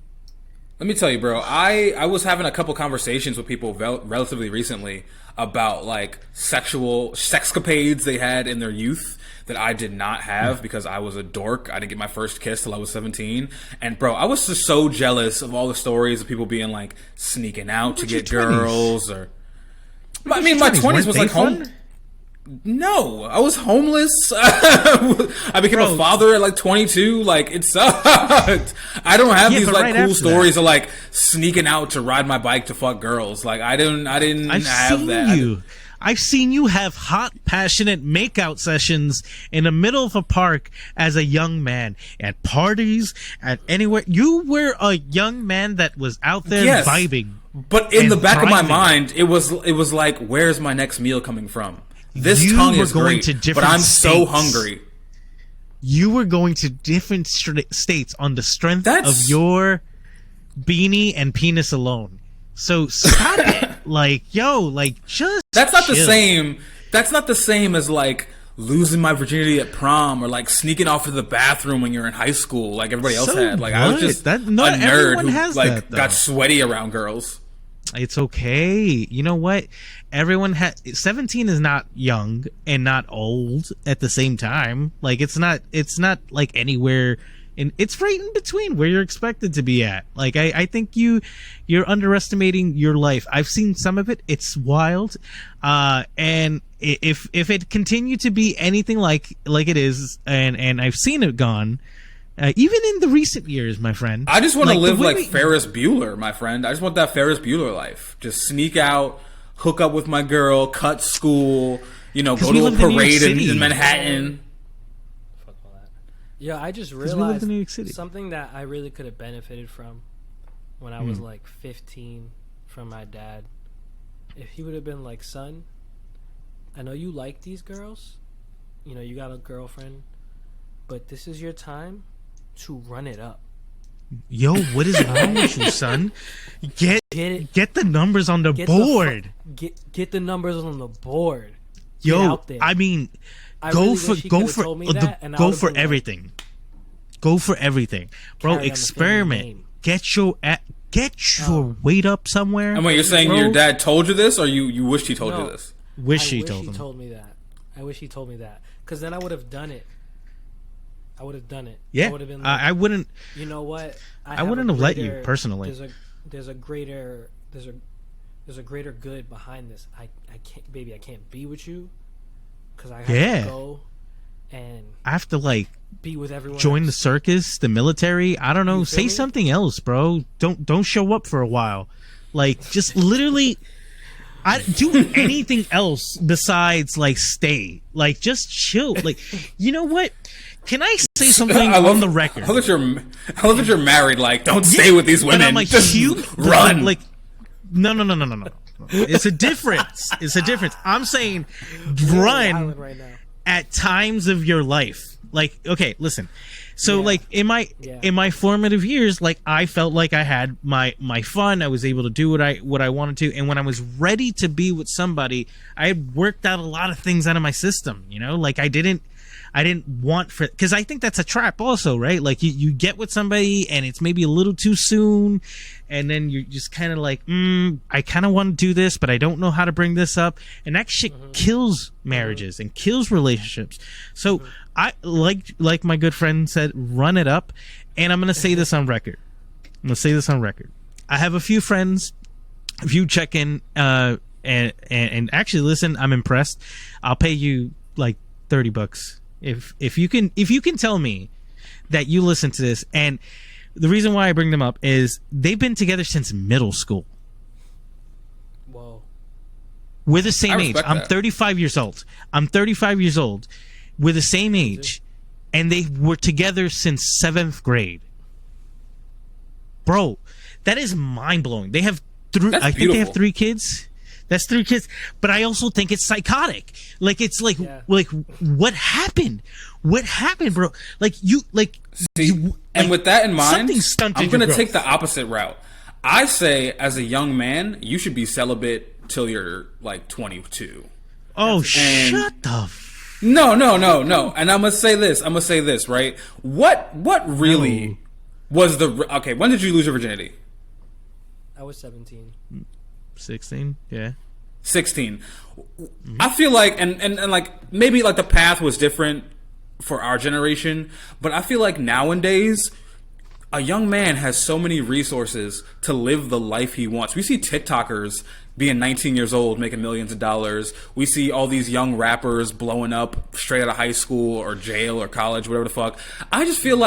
Let me tell you, bro. I was having a couple conversations with people relatively recently about like sexual sexcapades they had in their youth that I did not have because I was a dork. I didn't get my first kiss till I was 17. And bro, I was just so jealous of all the stories of people being like sneaking out to get girls, or I mean, my 20s was like home. No, I was homeless. I became a father at like 22. Like, it sucked. I don't have these like cool stories of like sneaking out to ride my bike to fuck girls. Like, I didn't have that. I've seen you have hot, passionate makeout sessions in the middle of a park as a young man, at parties, at anywhere. You were a young man that was out there vibing. But in the back of my mind, it was like, where's my next meal coming from? This tongue is great, but I'm so hungry. You were going to different states on the strength of your beanie and penis alone. So stop it. Like, yo, like, just That's not chill. the same. That's not the same as like losing my virginity at prom or like sneaking off to the bathroom when you're in high school like everybody else had. Like I was just a nerd who like got sweaty around girls. It's okay. You know what? Everyone 17 is not young and not old at the same time. Like it's not like anywhere. And it's right in between where you're expected to be at. Like I think you're underestimating your life. I've seen some of it. It's wild. And if it continued to be anything like it is, and I've seen it gone, even in the recent years, my friend. I just want to live like Ferris Bueller, my friend. I just want that Ferris Bueller life. Just sneak out, hook up with my girl, cut school, go to a parade in Manhattan. Yeah, I just realized something that I really could have benefited from when I was like 15 from my dad. If he would have been like, son, I know you like these girls. You got a girlfriend, but this is your time to run it up. Yo, what is wrong with you, son? Get the numbers on the board. Get the numbers on the board. Yo, out there. I mean, go for everything. Go for everything, bro. Experiment. Get your weight up somewhere. And wait, you're saying your dad told you this, or you wished he told you this? I wish he told me that. I wish he told me that, because then I would have done it. Yeah, I would have been. I wouldn't. You know what? I wouldn't have let you personally. There's a greater good behind this. I can't be with you because I have to go and I have to be with everyone. Join the circus, the military. I don't know. Say something else, bro. Don't show up for a while. Just literally. I do anything else besides stay. Just chill. You know what? Can I say something on the record? I love that you're married. Don't stay with these women. And I'm just run. No. It's a difference. I'm saying run at times of your life. Okay, listen. So in my formative years, I felt like I had my fun. I was able to do what I wanted to, and when I was ready to be with somebody, I had worked out a lot of things out of my system. I didn't want because I think that's a trap also, right? You get with somebody and it's maybe a little too soon, and then you're just kind of I kind of want to do this, but I don't know how to bring this up, and that shit kills marriages and kills relationships. So I like my good friend said, run it up, and I'm gonna say this on record. I have a few friends. If you check in and actually listen, I'm impressed. I'll pay you $30. If you can tell me that you listen to this, and the reason why I bring them up is they've been together since middle school. Whoa. We're the same age. I'm 35 years old. We're the same age, and they were together since 7th grade. Bro, that is mind blowing. They have I think they have 3 kids. That's 3 kids, but I also think it's psychotic. What happened? What happened, bro? And with that in mind, I'm going to take the opposite route. I say, as a young man, you should be celibate till you're 22. Oh, shut the. No. And I'm gonna say this, right? What really was the okay? When did you lose your virginity? I was 17. 16, yeah. 16. Mm-hmm. I feel and maybe the path was different for our generation, but I feel nowadays a young man has so many resources to live the life he wants. We see TikTokers being 19 years old making millions of dollars. We see all these young rappers blowing up straight out of high school or jail or college, whatever the fuck. I just feel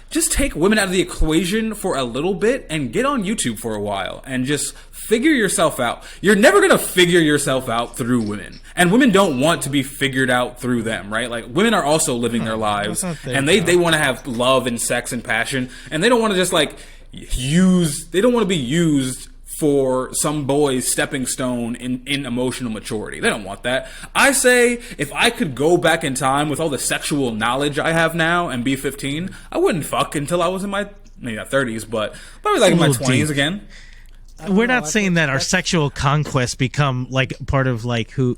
just take women out of the equation for a little bit and get on YouTube for a while and just figure yourself out. You're never going to figure yourself out through women. And women don't want to be figured out through them, right? Women are also living their lives, and they want to have love and sex and passion, and they don't want to just they don't want to be used for some boy's stepping stone in emotional maturity. They don't want that. I say, if I could go back in time with all the sexual knowledge I have now and be 15, I wouldn't fuck until I was in my, maybe not 30s, but probably in my 20s again. we're not saying that our sexual conquests become like part of like who.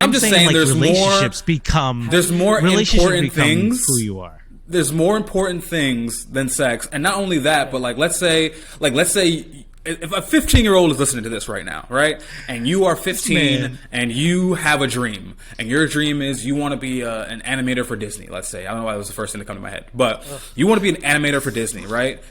I'm just saying like there's relationships become. There's more important things. Who you are. There's more important things than sex, and not only that, but like let's say if a 15-year-old is listening to this right now, right, and you are 15 and you have a dream, and your dream is you want to be an animator for Disney. Let's say, I don't know why that was the first thing to come to my head, but you want to be an animator for Disney, right?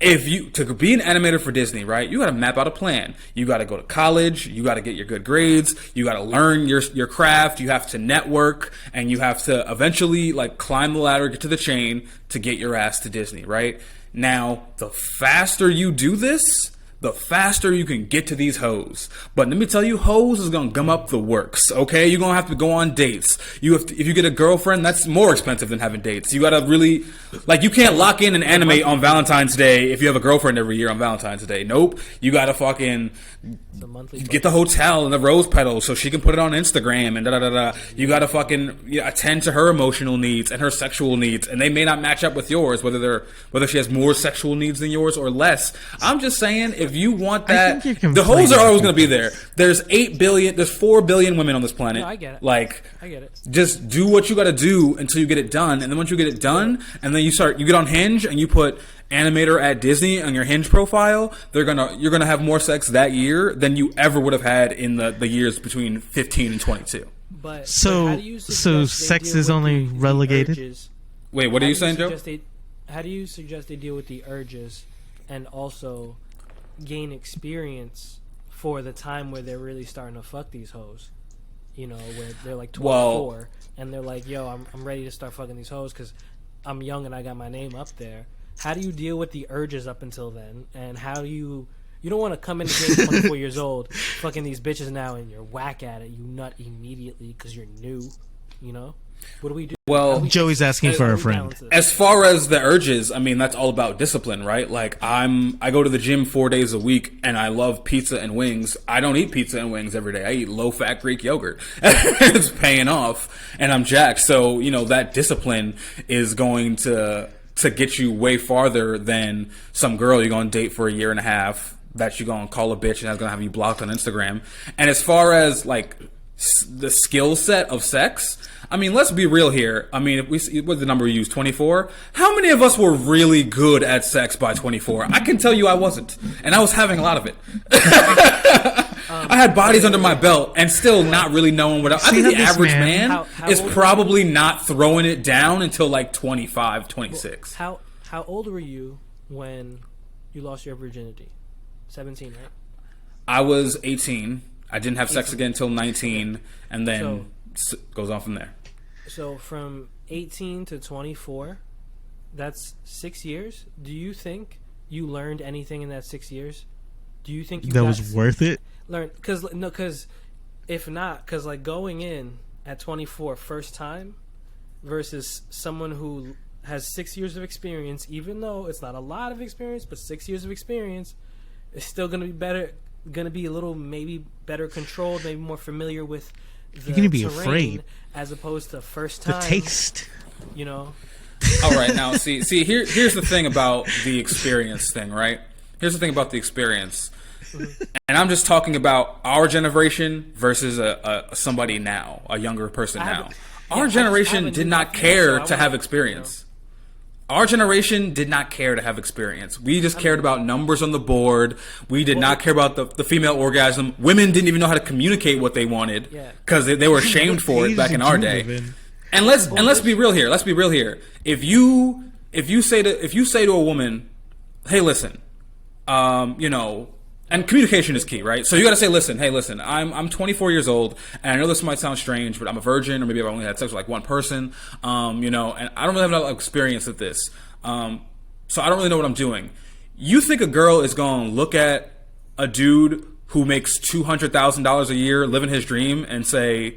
To be an animator for Disney, right, you got to map out a plan. You got to go to college. You got to get your good grades. You got to learn your craft. You have to network, and you have to eventually like climb the ladder, get to the chain to get your ass to Disney, right? Now, the faster you do this, the faster you can get to these hoes. But let me tell you, hoes is gonna gum up the works, okay? You're gonna have to go on dates. If you get a girlfriend, that's more expensive than having dates. You gotta really, like, you can't lock in and animate on Valentine's Day if you have a girlfriend every year on Valentine's Day. Nope. You gotta fucking get the hotel and the rose petals so she can put it on Instagram and da-da-da-da. You gotta fucking attend to her emotional needs and her sexual needs, and they may not match up with yours, whether she has more sexual needs than yours or less. I'm just saying, if you want that, the hoes are always going to be there. There's 4 billion women on this planet. No, I get it. Like, I get it. Just do what you got to do until you get it done, and then once you get it done, and then you get on Hinge and you put animator at Disney on your Hinge profile, you're gonna have more sex that year than you ever would have had in the years between 15 and 22. But so sex is only relegated. Wait, what are you saying, Joe? How do you suggest they deal with the urges and also gain experience for the time where they're really starting to fuck these hoes? You know, where they're like 24 and they're like, yo, I'm ready to start fucking these hoes because I'm young and I got my name up there. How do you deal with the urges up until then? And how do you don't want to come in the game 24 years old, fucking these bitches now, and you're whack at it. You nut immediately because you're new, you know? What do we do? Well, Joey's asking for a friend. As far as the urges, I mean, that's all about discipline, right? Like, I go to the gym 4 days a week, and I love pizza and wings. I don't eat pizza and wings every day. I eat low-fat Greek yogurt. It's paying off, and I'm jacked. So, that discipline is going to get you way farther than some girl you're going to date for a year and a half that you're going to call a bitch and that's going to have you blocked on Instagram. And as far as, like, the skill set of sex, I mean, let's be real here. I mean, what's the number we use, 24? How many of us were really good at sex by 24? I can tell you I wasn't. And I was having a lot of it. I had bodies under my belt and still not really knowing what I think the average man is probably not throwing it down until like 25, 26. How old were you when you lost your virginity? 17, right? I was 18. I didn't have sex again until 19, and then goes on from there. So from 18 to 24, that's 6 years. Do you think you learned anything in that 6 years? Do you think that was worth it? Because if not, because like going in at 24 first time versus someone who has 6 years of experience, even though it's not a lot of experience, but 6 years of experience is still going to be better. Going to be a little maybe better controlled, maybe more familiar with the You're going to be terrain afraid as opposed to first time. the taste. All right, now see here's the thing about the experience thing, right? Here's the thing about the experience. And I'm just talking about our generation versus somebody now, a younger person now. Our generation did not care to have experience. Our generation did not care to have experience. We just cared about numbers on the board. We did not care about the female orgasm. Women didn't even know how to communicate what they wanted because they were ashamed for it back in our day. And let's be real here. Let's be real here. If you say to a woman, "Hey, listen, and communication is key, right? So you got to say, listen, I'm 24 years old, and I know this might sound strange, but I'm a virgin, or maybe I've only had sex with like one person, and I don't really have enough experience with this, so I don't really know what I'm doing." You think a girl is going to look at a dude who makes $200,000 a year, living his dream, and say,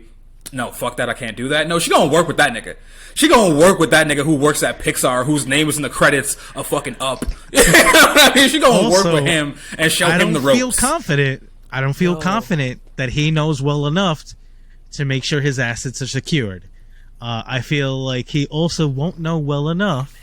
"No, fuck that, I can't do that"? No, she gonna work with that nigga. She gonna work with that nigga who works at Pixar, whose name is in the credits of fucking Up. You know what I mean? She gonna work with him and show him the ropes. I don't feel confident that he knows well enough to make sure his assets are secured. I feel like he also won't know well enough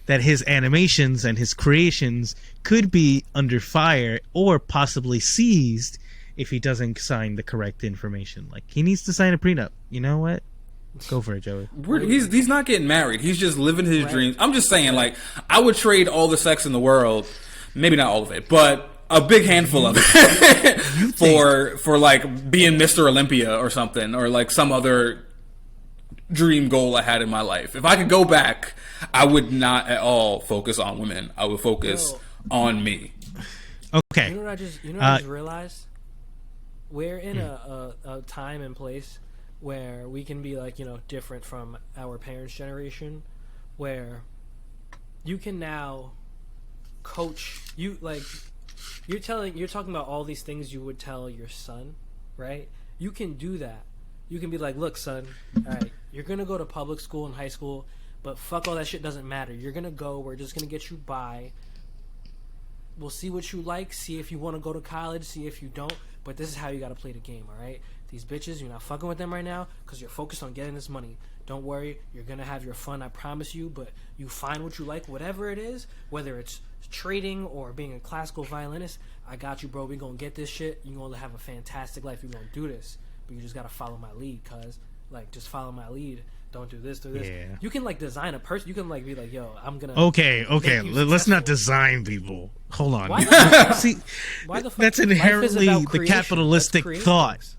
that his animations and his creations could be under fire or possibly seized if he doesn't sign the correct information. Like, he needs to sign a prenup. You know what? Go for it, Joey. He's not getting married. He's just living his dreams. I'm just saying, like, I would trade all the sex in the world, maybe not all of it, but a big handful of it for like being Mr. Olympia or something, or like some other dream goal I had in my life. If I could go back, I would not at all focus on women. I would focus on me. Okay. You know what I just realized? We're in a time and place where we can be like, different from our parents' generation, where you can now coach you, like, you're talking about all these things you would tell your son, right? You can do that. You can be like, look, son, all right, you're gonna go to public school and high school, but fuck all that shit, doesn't matter. You're gonna go, we're just gonna get you by. We'll see what you like, see if you want to go to college, see if you don't, but this is how you gotta play the game, all right? These bitches, you're not fucking with them right now because you're focused on getting this money. Don't worry, you're gonna have your fun, I promise you, but you find what you like, whatever it is, whether it's trading or being a classical violinist, I got you, bro. We're gonna get this shit. You're gonna have a fantastic life. You're gonna do this, but you just gotta follow my lead, cuz, like, just follow my lead. Don't do this, do this. Yeah. You can, like, design a person. You can, like, be like, yo, I'm gonna. Okay. Let's not design people. Hold on. Why the, See, why the fuck? that's Life is inherently about the creation. capitalistic Let's create thought. things.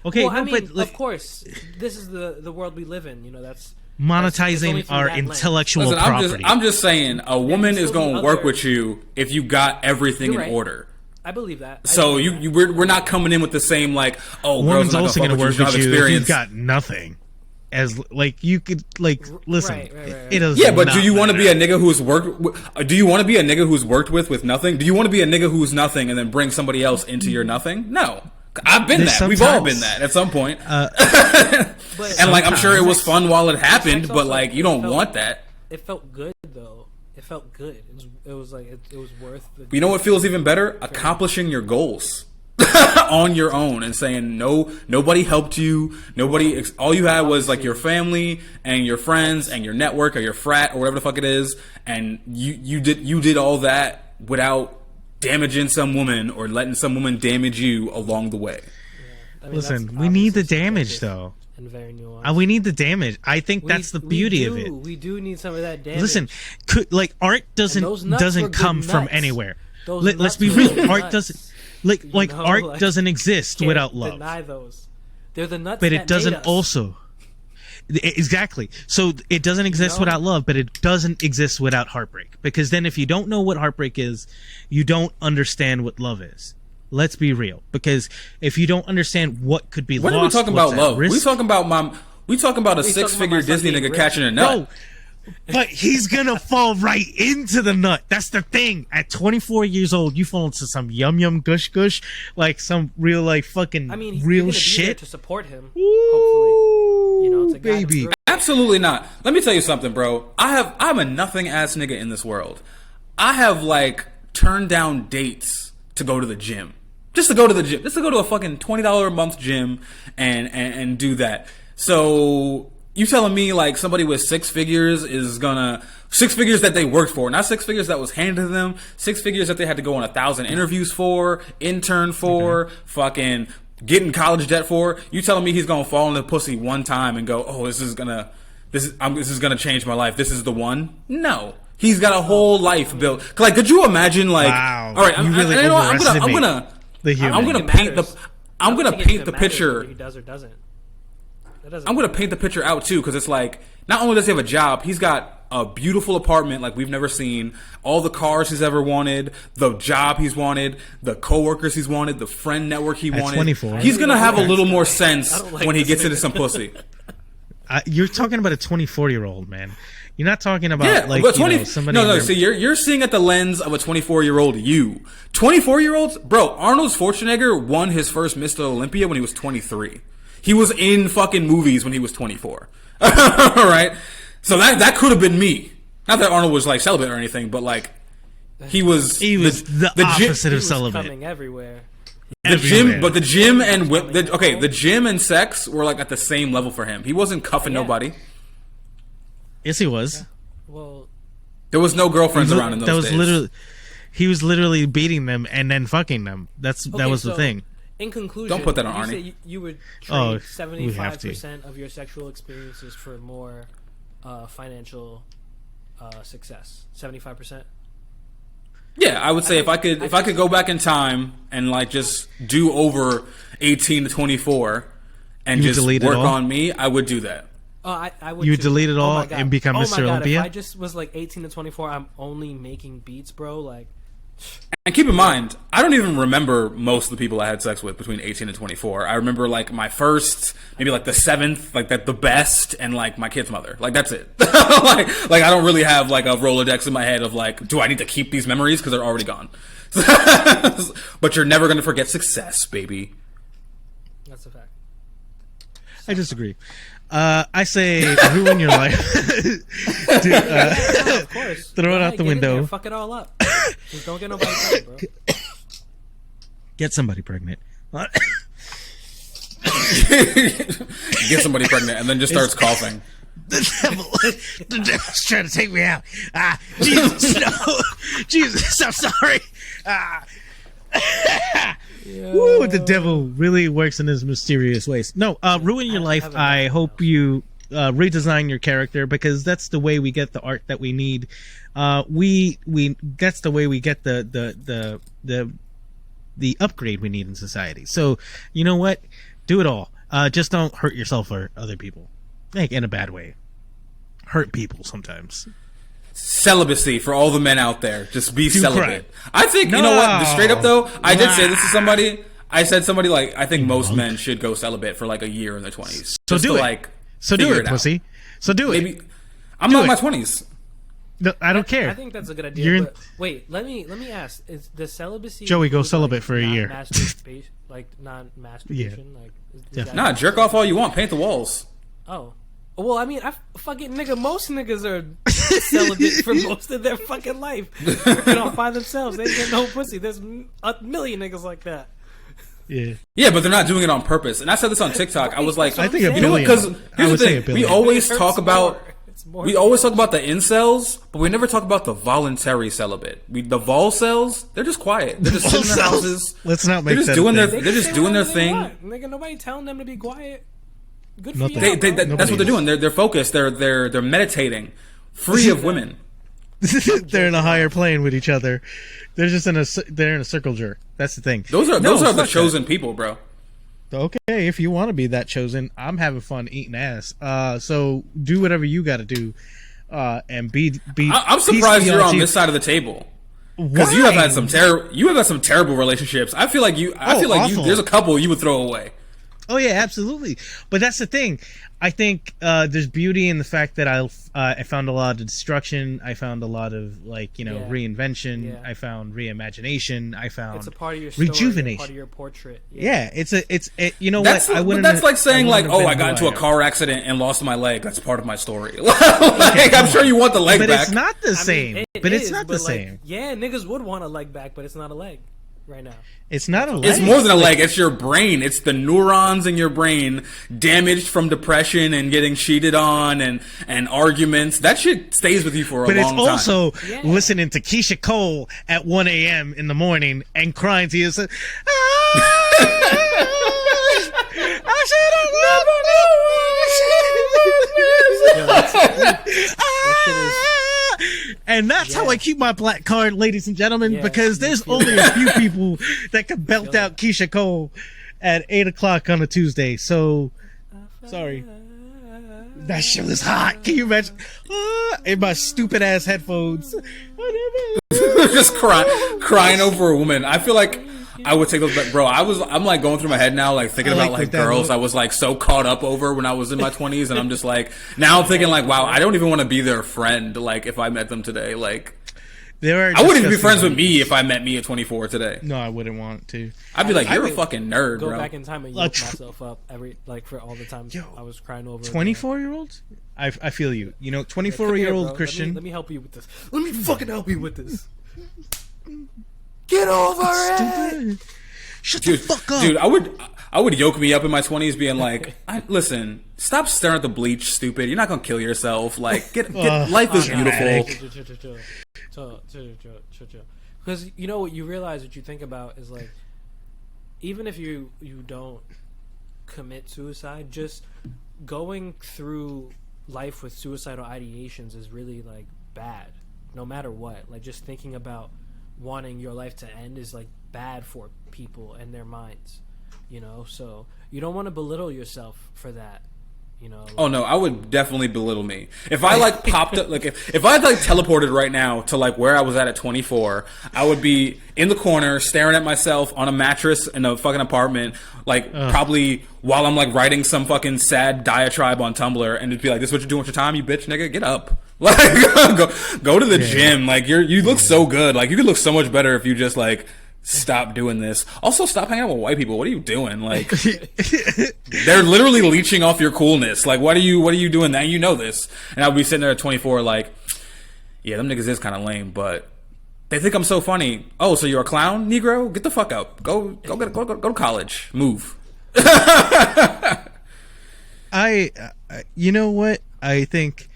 Okay, Well, I mean, but of course, this is the world we live in. That's monetizing through our that lens. intellectual Listen, property. I'm just saying, a woman still is going the to work other- with you if you got everything You're in right. order. I believe that. So we're not coming in with the same, like, oh, Woman's girls also going to work fuck with with you you, if experience. you've got nothing. As, like, you could, like, listen. Right. It does Yeah, but not do you want to matter. be a nigga who's worked? Do you want to be a nigga who's worked with nothing? Do you want to be a nigga who's nothing and then bring somebody else into your nothing? No, I've been There's that. We've all sometimes- been that at some point. But And like, I'm sure it was sometimes- fun while it happened, Sex but also like, you don't felt- want that. It felt good though. It felt good. It was like it was worth. You know what feels even better? Accomplishing your goals on your own and saying nobody helped you. All you had was like your family and your friends and your network or your frat or whatever the fuck it is, and you did all that without damaging some woman or letting some woman damage you along the way. I mean, Listen, that's we need the obviously damage, subjective though. and very nuanced. We need the damage. I think that's the beauty of it. We do need some of that damage. Listen, like, art those nuts were doesn't good come from nuts. anywhere. Those Let's nuts be were real. good Art nuts. doesn't like know, art like, doesn't exist Can't without love. Deny those. They're the nuts. But that it doesn't made us. also exactly. So it doesn't exist know? without love, but it doesn't exist without heartbreak. Because then, if you don't know what heartbreak is, you don't understand what love is. Let's be real. Because if you don't understand what could be When lost, are we talking what's about at love? risk, We talking about a talking six-figure about my son Disney being nigga rich? catching a nut. no. But he's gonna fall right into the nut. That's the thing. At 24 years old, you fall into some yum yum gush gush, like some real, like, fucking I mean, you're real gonna be there shit. to support him. Hopefully, to guide him baby. through. Absolutely not. Let me tell you something, bro. I'm a nothing ass nigga in this world. I have like turned down dates to go to the gym. Just to go to the gym. Just to go to a fucking $20 a month gym and do that. So you telling me like somebody with six figures that they worked for, not six figures that was handed to them, six figures that they had to go on 1,000 interviews for, intern for, fucking getting college debt for. You telling me he's gonna fall in the pussy one time and go, oh, this is gonna change my life. This is the one? No. He's got a whole life built. Like, could you imagine? Like, Wow. all right, You really overestimate the human. I'm gonna It paint matters. I'm I gonna don't think it paint even the matters picture. whether he does or doesn't. That doesn't I'm gonna matter. paint the picture out too, because it's like, not only does he have a job, he's got a beautiful apartment like we've never seen, all the cars he's ever wanted, the job he's wanted, the coworkers he's wanted, the friend network he At wanted. 24. He's gonna have a little more I sense don't like when he this gets into nigga. some pussy. You're talking about a 24-year-old, man. You're not talking about, Yeah, like, but 20. somebody. No, in their- see, you're seeing at the lens of a 24-year-old you. 24-year-olds, bro. Arnold Schwarzenegger won his first Mr. Olympia when he was 23. He was in fucking movies when he was 24. All right, so that could have been me. Not that Arnold was like celibate or anything, but like he was the opposite He of was celibate. coming everywhere. The Everywhere. gym, but the gym and the gym and sex were like at the same level for him. He wasn't cuffing Yeah. nobody. Yes, he was. Well, There was no girlfriends around in those that was days. literally he was literally beating them and then fucking them. That was the thing. In conclusion, Don't put that on you Arnie. said you would Oh, trade we have to. 75% of your sexual experiences for more financial success. 75%. Yeah, I would say if I could go back in time and like just do over 18 to 24 and You just delete it work all? on me, I would do that. I would. You too. delete it Oh all my God. and become oh Mr. my God, Olympia? If I just was like 18 to 24, I'm only making beats, bro. Like, And keep in mind, I don't even remember most of the people I had sex with between 18 and 24. I remember like my first, maybe like the seventh, like the best, and like my kid's mother. Like that's it. like I don't really have like a Rolodex in my head of like, do I need to keep these memories because they're already gone? But you're never gonna forget success, baby. that's a fact. I disagree. I say ruin your life. Dude, Yeah, of course. throw it Go out ahead, the get in there, window. fuck it all up. Just don't get nobody pregnant, bro. Get somebody pregnant. Get somebody pregnant and then just starts coughing. The devil's trying to take me out. Jesus, no. Jesus, I'm sorry. Woo, the devil really works in his mysterious ways. No, ruin your life. I hope you redesign your character because that's the way we get the art that we need. That's the way we get the upgrade we need in society. So you know what? Do it all. Just don't hurt yourself or other people. Like in a bad way. Hurt people sometimes. Celibacy for all the men out there. Just be Do celibate. crap. I think, you know what? Straight up though, I did say this to Wow. somebody. I said somebody like, I think most men should go celibate for like a year in their 20s. So just do to, it. like, So do figure it, out. pussy. So do it. Maybe I'm Do not in it. my 20s. No, I don't care. I think that's a good idea. You're- But wait, let me ask: is the celibacy? Joey, go include, celibate like, for a year. non-masturbation, like non-masturbation, like is Yeah. that- Nah, jerk off all you want. Paint the walls. Oh, well, I mean, fucking nigga. Most niggas are celibate for most of their fucking life. Working off by themselves. They ain't get no pussy. There's a million niggas like that. Yeah. Yeah, but they're not doing it on purpose. And I said this on TikTok. I was like, I think a you know what? billion. Because I here's would the say a thing: we billion. always It hurts talk about. more. It's more. We always talk about the incels, but we never talk about the voluntary celibate. The vol cells, they're just quiet. They're just sitting in their Vol cells. houses. Let's not They're make just that doing a their. thing. They're just Say doing their whatever they thing. want. Nigga, nobody telling them to be quiet. Good for Nothing. you. That's Nobody what they're is. doing. They're focused. They're meditating, free of women. They're in a higher plane with each other. They're just in a circle jerk. That's the thing. Those are the fuck chosen people, bro. that. Okay, if you want to be that chosen, I'm having fun eating ass. So do whatever you got to do, and be. I'm peace surprised be you're on unto you. this side of the table. Because you have Why? had some terrible relationships. I feel like you. Awful. There's a couple you would throw away. Oh yeah, absolutely. But that's the thing. I think there's beauty in the fact that I found a lot of destruction. I found a lot of reinvention. Yeah. I found reimagination. I found It's a part of your story, rejuvenation. part of your portrait. Yeah, you know That's what? I wouldn't. that's like saying like, wouldn't oh, have I been got who into a am. car accident and lost my leg. That's part of my story. Like, I'm sure you want the leg But back. it's not the I mean, same. it But it's is, not the but, like, same. Yeah, niggas would want a leg back, but it's not a leg right now. It's not a leg. It's more than a leg. It's your brain. It's the neurons in your brain damaged from depression and getting cheated on and arguments. That shit stays with you for a But it's long time. also Yeah. listening to Keisha Cole at 1 a.m. in the morning and crying to yourself. I should have And that's how I keep my black card, ladies and gentlemen, Yeah, because you there's feel only it. a few people that can belt out Keisha Cole at 8 o'clock on a Tuesday. So, sorry. That shit was hot. Can you imagine? In my stupid ass headphones. Just crying over a woman. I feel like I would take those back, bro. I'm like going through my head now, like thinking I about like like that girls though. I was like so caught up over when I was in my 20s, and I'm just like now I'm thinking like, wow, I don't even want to be their friend. Like if I met them today, like There are I wouldn't even be disgusting friends with things. me if I met me at 24 today. No, I wouldn't want to. I'd be like, you're a would fucking nerd, Go bro. back in time and Like, yoke myself up for all the times I was crying over 24-year-olds? I feel you. You know, Come here, 24-year-old bro. Christian. Let me help you with this. Let me fucking help you with this. Get over it. Stupid. Shut the fuck up. Dude, I would yoke me up in my 20s being like, listen, stop staring at the bleach, stupid. You're not going to kill yourself. Like, get life is beautiful. Because, you know, what you realize, what you think about is, like, even if you don't commit suicide, just going through life with suicidal ideations is really, like, bad, no matter what. Like, just thinking about wanting your life to end is, like, bad for people and their minds, you know? So you don't want to belittle yourself for that, you know? Like, oh no, I would definitely belittle me if I like popped up, like if I like teleported right now to like where I was at 24. I would be in the corner staring at myself on a mattress in a fucking apartment, like probably while I'm like writing some fucking sad diatribe on Tumblr, and it'd be like, this is what you're doing with your time, you bitch nigga, get up. Like, go to the gym. Like, you look so good. Like, you could look so much better if you just like stop doing this. Also, stop hanging out with white people. What are you doing? Like, they're literally leeching off your coolness. Like, what are you doing that? You know this. And I'll be sitting there at 24 like, yeah, them niggas is kind of lame, but they think I'm so funny. Oh, so you're a clown, Negro? Get the fuck up. Go to college. Move. You know what? I think,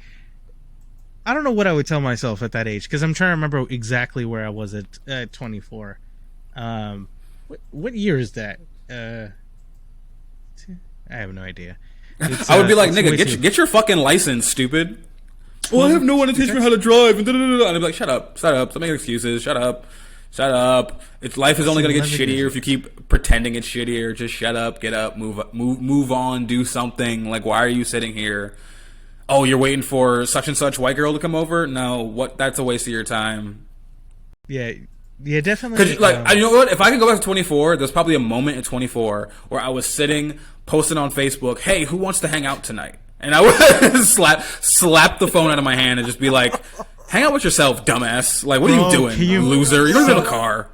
I don't know what I would tell myself at that age, because I'm trying to remember exactly where I was at 24. What year is that? I have no idea. I would be like, nigga, get your fucking license, stupid. Well, I have no one to teach me how to drive. And I'd be like, shut up. Stop making excuses. Shut up. Life is only gonna get shittier if you keep pretending it's shittier. Just shut up, get up, move on, do something. Like, why are you sitting here? Oh, you're waiting for such and such white girl to come over? No, that's a waste of your time. Yeah, definitely. Because, like, you know what? If I could go back to 24, there's probably a moment at 24 where I was sitting, posting on Facebook, hey, who wants to hang out tonight? And I would slap the phone out of my hand and just be like, hang out with yourself, dumbass. Like, what are you doing, loser? You don't have a car.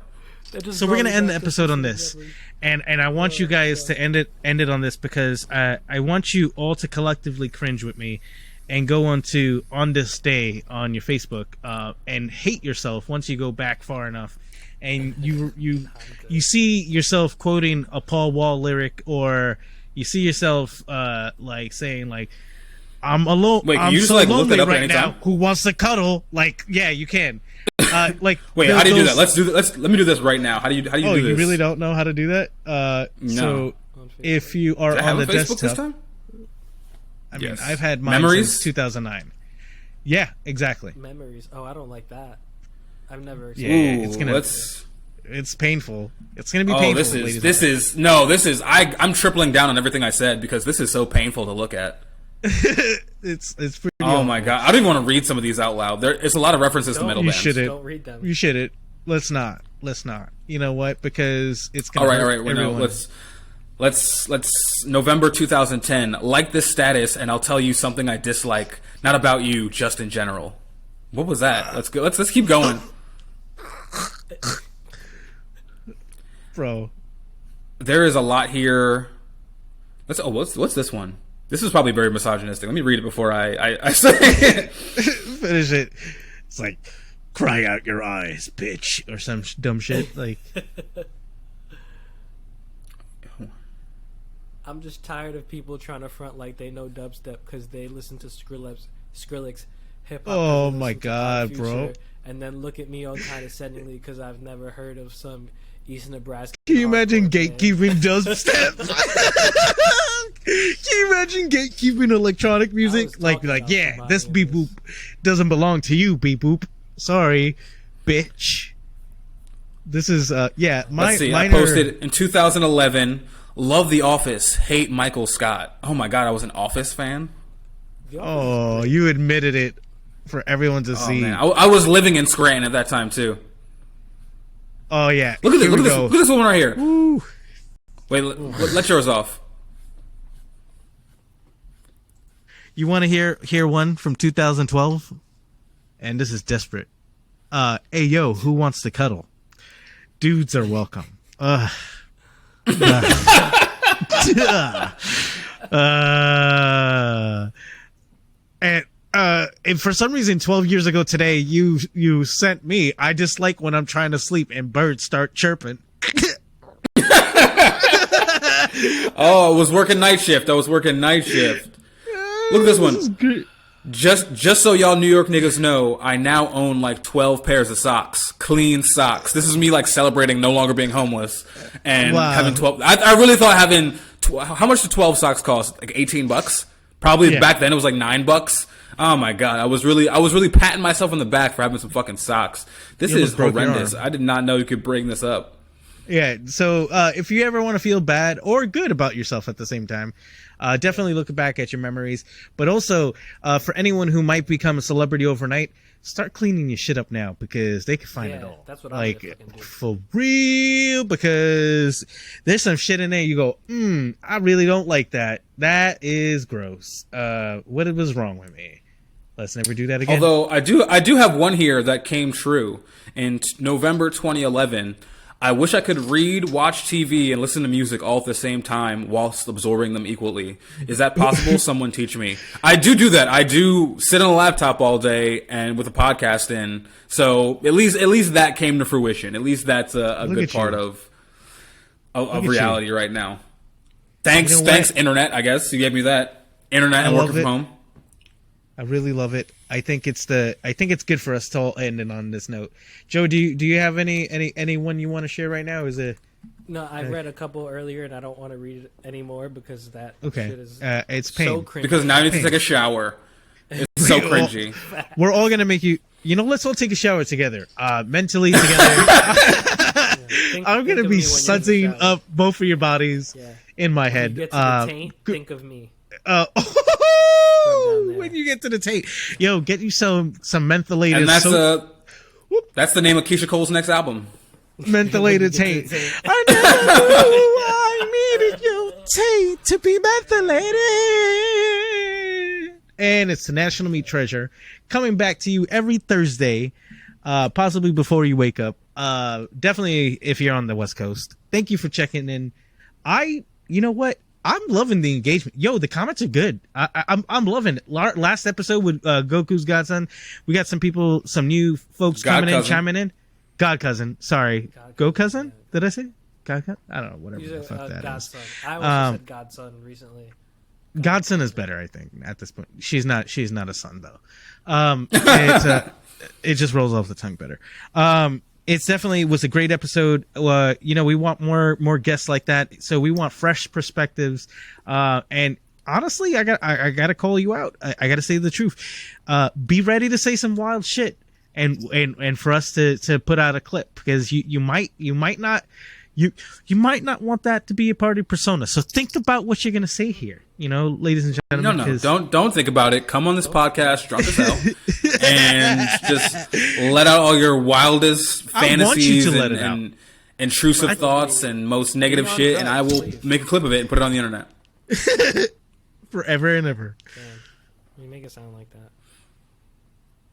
So we're going to end the episode on this. And I want you guys to end it on this, because I want you all to collectively cringe with me and go on this day on your Facebook and hate yourself once you go back far enough, and you see yourself quoting a Paul Wall lyric, or you see yourself like saying like, I'm alone. Wait, I'm you just so like look lonely it up right anytime? now. Who wants to cuddle? Like, yeah, you can. Like, wait, how do you do that? Let me do this right now. How do you do this? Oh, you really don't know how to do that? No. So if you are on the desktop, I mean, I've had mine since 2009. Yeah, exactly. Memories. Oh, I don't like that. I've never. It's painful. It's gonna be painful. This is. I'm tripling down on everything I said, because this is so painful to look at. It's pretty. Oh my god! I don't even want to read some of these out loud. It's a lot of references to metal bands. Don't read them. You shouldn't. Let's not. You know what? Because it's gonna. All right. No, let's November 2010. Like this status, and I'll tell you something I dislike. Not about you, just in general. What was that? Let's go. Let's keep going. Bro, there is a lot here. What's this one? This is probably very misogynistic. Let me read it before I say it. Finish it. It's like, cry out your eyes, bitch, or some dumb shit. Like, I'm just tired of people trying to front like they know dubstep because they listen to Skrillex hip hop. Oh my god, bro! And then look at me all condescendingly because I've never heard of some East Nebraska. Can you imagine gatekeeping dubstep? Can you imagine gatekeeping electronic music? Like, yeah, this beep boop doesn't belong to you, beep boop. Sorry, bitch. This is yeah. Let's see. I posted in 2011. Love The Office. Hate Michael Scott. Oh my god, I was an Office fan. Oh, you admitted it for everyone to see. Man. I was living in Scranton at that time too. Oh yeah. Look at this. Look at this one right here. Woo. Wait, let yours off. You want to hear one from 2012? And this is desperate. Hey yo, who wants to cuddle? Dudes are welcome. And for some reason 12 years ago today you sent me, I dislike when I'm trying to sleep and birds start chirping. Oh, I was working night shift. Look at this one. Just so y'all New York niggas know, I now own like 12 pairs of socks. Clean socks. This is me like celebrating no longer being homeless and having 12. I really thought having, how much do 12 socks cost? Like $18? Probably back then it was like $9. Oh my God. I was really patting myself on the back for having some fucking socks. This is horrendous. I did not know you could bring this up. Yeah, so if you ever want to feel bad or good about yourself at the same time, definitely look back at your memories. But also, for anyone who might become a celebrity overnight, start cleaning your shit up now because they can find it all. That's what I'm gonna do. For real, because there's some shit in there you go, I really don't like that. That is gross. What was wrong with me? Let's never do that again. Although I do have one here that came true in November 2011. I wish I could read, watch TV, and listen to music all at the same time whilst absorbing them equally. Is that possible? Someone teach me. I do that. I do sit on a laptop all day and with a podcast in. So at least that came to fruition. At least that's a good part of reality right now. Thanks, internet. I guess you gave me that internet and working from home. I really love it. I think it's good for us to all end it on this note. Joe, do you have any one you want to share right now? Is it? No, I read a couple earlier, and I don't want to read it anymore because that shit is it's pain. so cringy. Because now you need to take a shower. It's so cringy. We're all gonna make you. Let's all take a shower together. Mentally together. I'm gonna be sudsing up both of your bodies in my head. When you get to the taint, think of me. When you get to the tape, yo, get you some mentholated. And that's the name of Keisha Cole's next album. Mentholated tape. I know I needed your tape to be mentholated. And it's the National Meat Treasure coming back to you every Thursday, possibly before you wake up. Definitely if you're on the West Coast. Thank you for checking in. You know what? I'm loving the engagement. Yo, the comments are good. I'm loving it. Last episode with Goku's godson, we got some new folks chiming in. God cousin. Sorry. Go cousin? Did I say? God cousin? I don't know. Whatever the fuck that godson. is. I always said godson recently. Godson is better, I think, at this point. She's not a son, though. It just rolls off the tongue better. It's definitely was a great episode. We want more guests like that. So we want fresh perspectives. And honestly, I got to call you out. I got to say the truth. Be ready to say some wild shit, and for us to put out a clip because you might not want that to be a part of your persona. So think about what you're gonna say here. Ladies and gentlemen. No, don't think about it. Come on this podcast, drunk as hell, and just let out all your wildest fantasies and intrusive thoughts and most negative shit, and I will make a clip of it and put it on the internet. Forever and ever. Damn. You make it sound like that.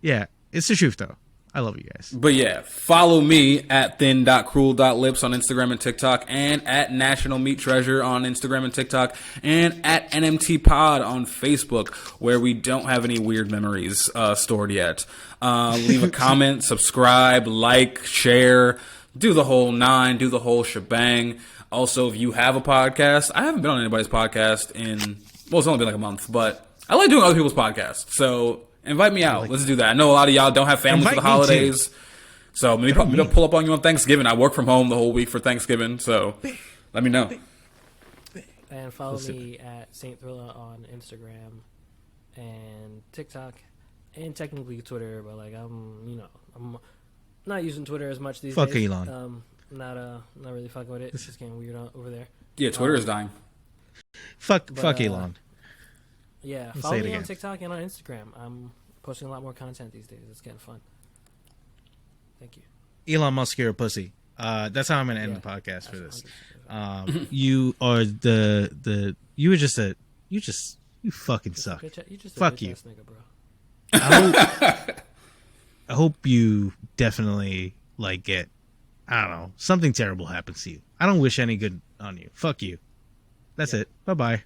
Yeah, it's the truth, though. I love you guys. But yeah, follow me at thin.cruel.lips on Instagram and TikTok, and at National Meat Treasure on Instagram and TikTok, and at NMT Pod on Facebook, where we don't have any weird memories stored yet. Leave a comment, subscribe, like, share, do the whole nine, do the whole shebang. Also, if you have a podcast, I haven't been on anybody's podcast it's only been like a month, but I like doing other people's podcasts, so invite me out. Let's do that. I know a lot of y'all don't have families for the holidays, so maybe I'll pull up on you on Thanksgiving. I work from home the whole week for Thanksgiving, so let me know. And follow me at Saint Thrilla on Instagram and TikTok, and technically Twitter. But I'm not using Twitter as much these days. Fuck Elon. Not really fucking with it. It's just getting weird over there. Yeah, Twitter is dying. Fuck Elon. Yeah, follow me on TikTok and on Instagram. I'm posting a lot more content these days. It's getting fun. Thank you. Elon Musk, you're a pussy. That's how I'm gonna end the podcast for this. You are you fucking suck. You just Fuck you. Nigga, bro. I hope you definitely get, I don't know, something terrible happens to you. I don't wish any good on you. Fuck you. That's it. Bye-bye.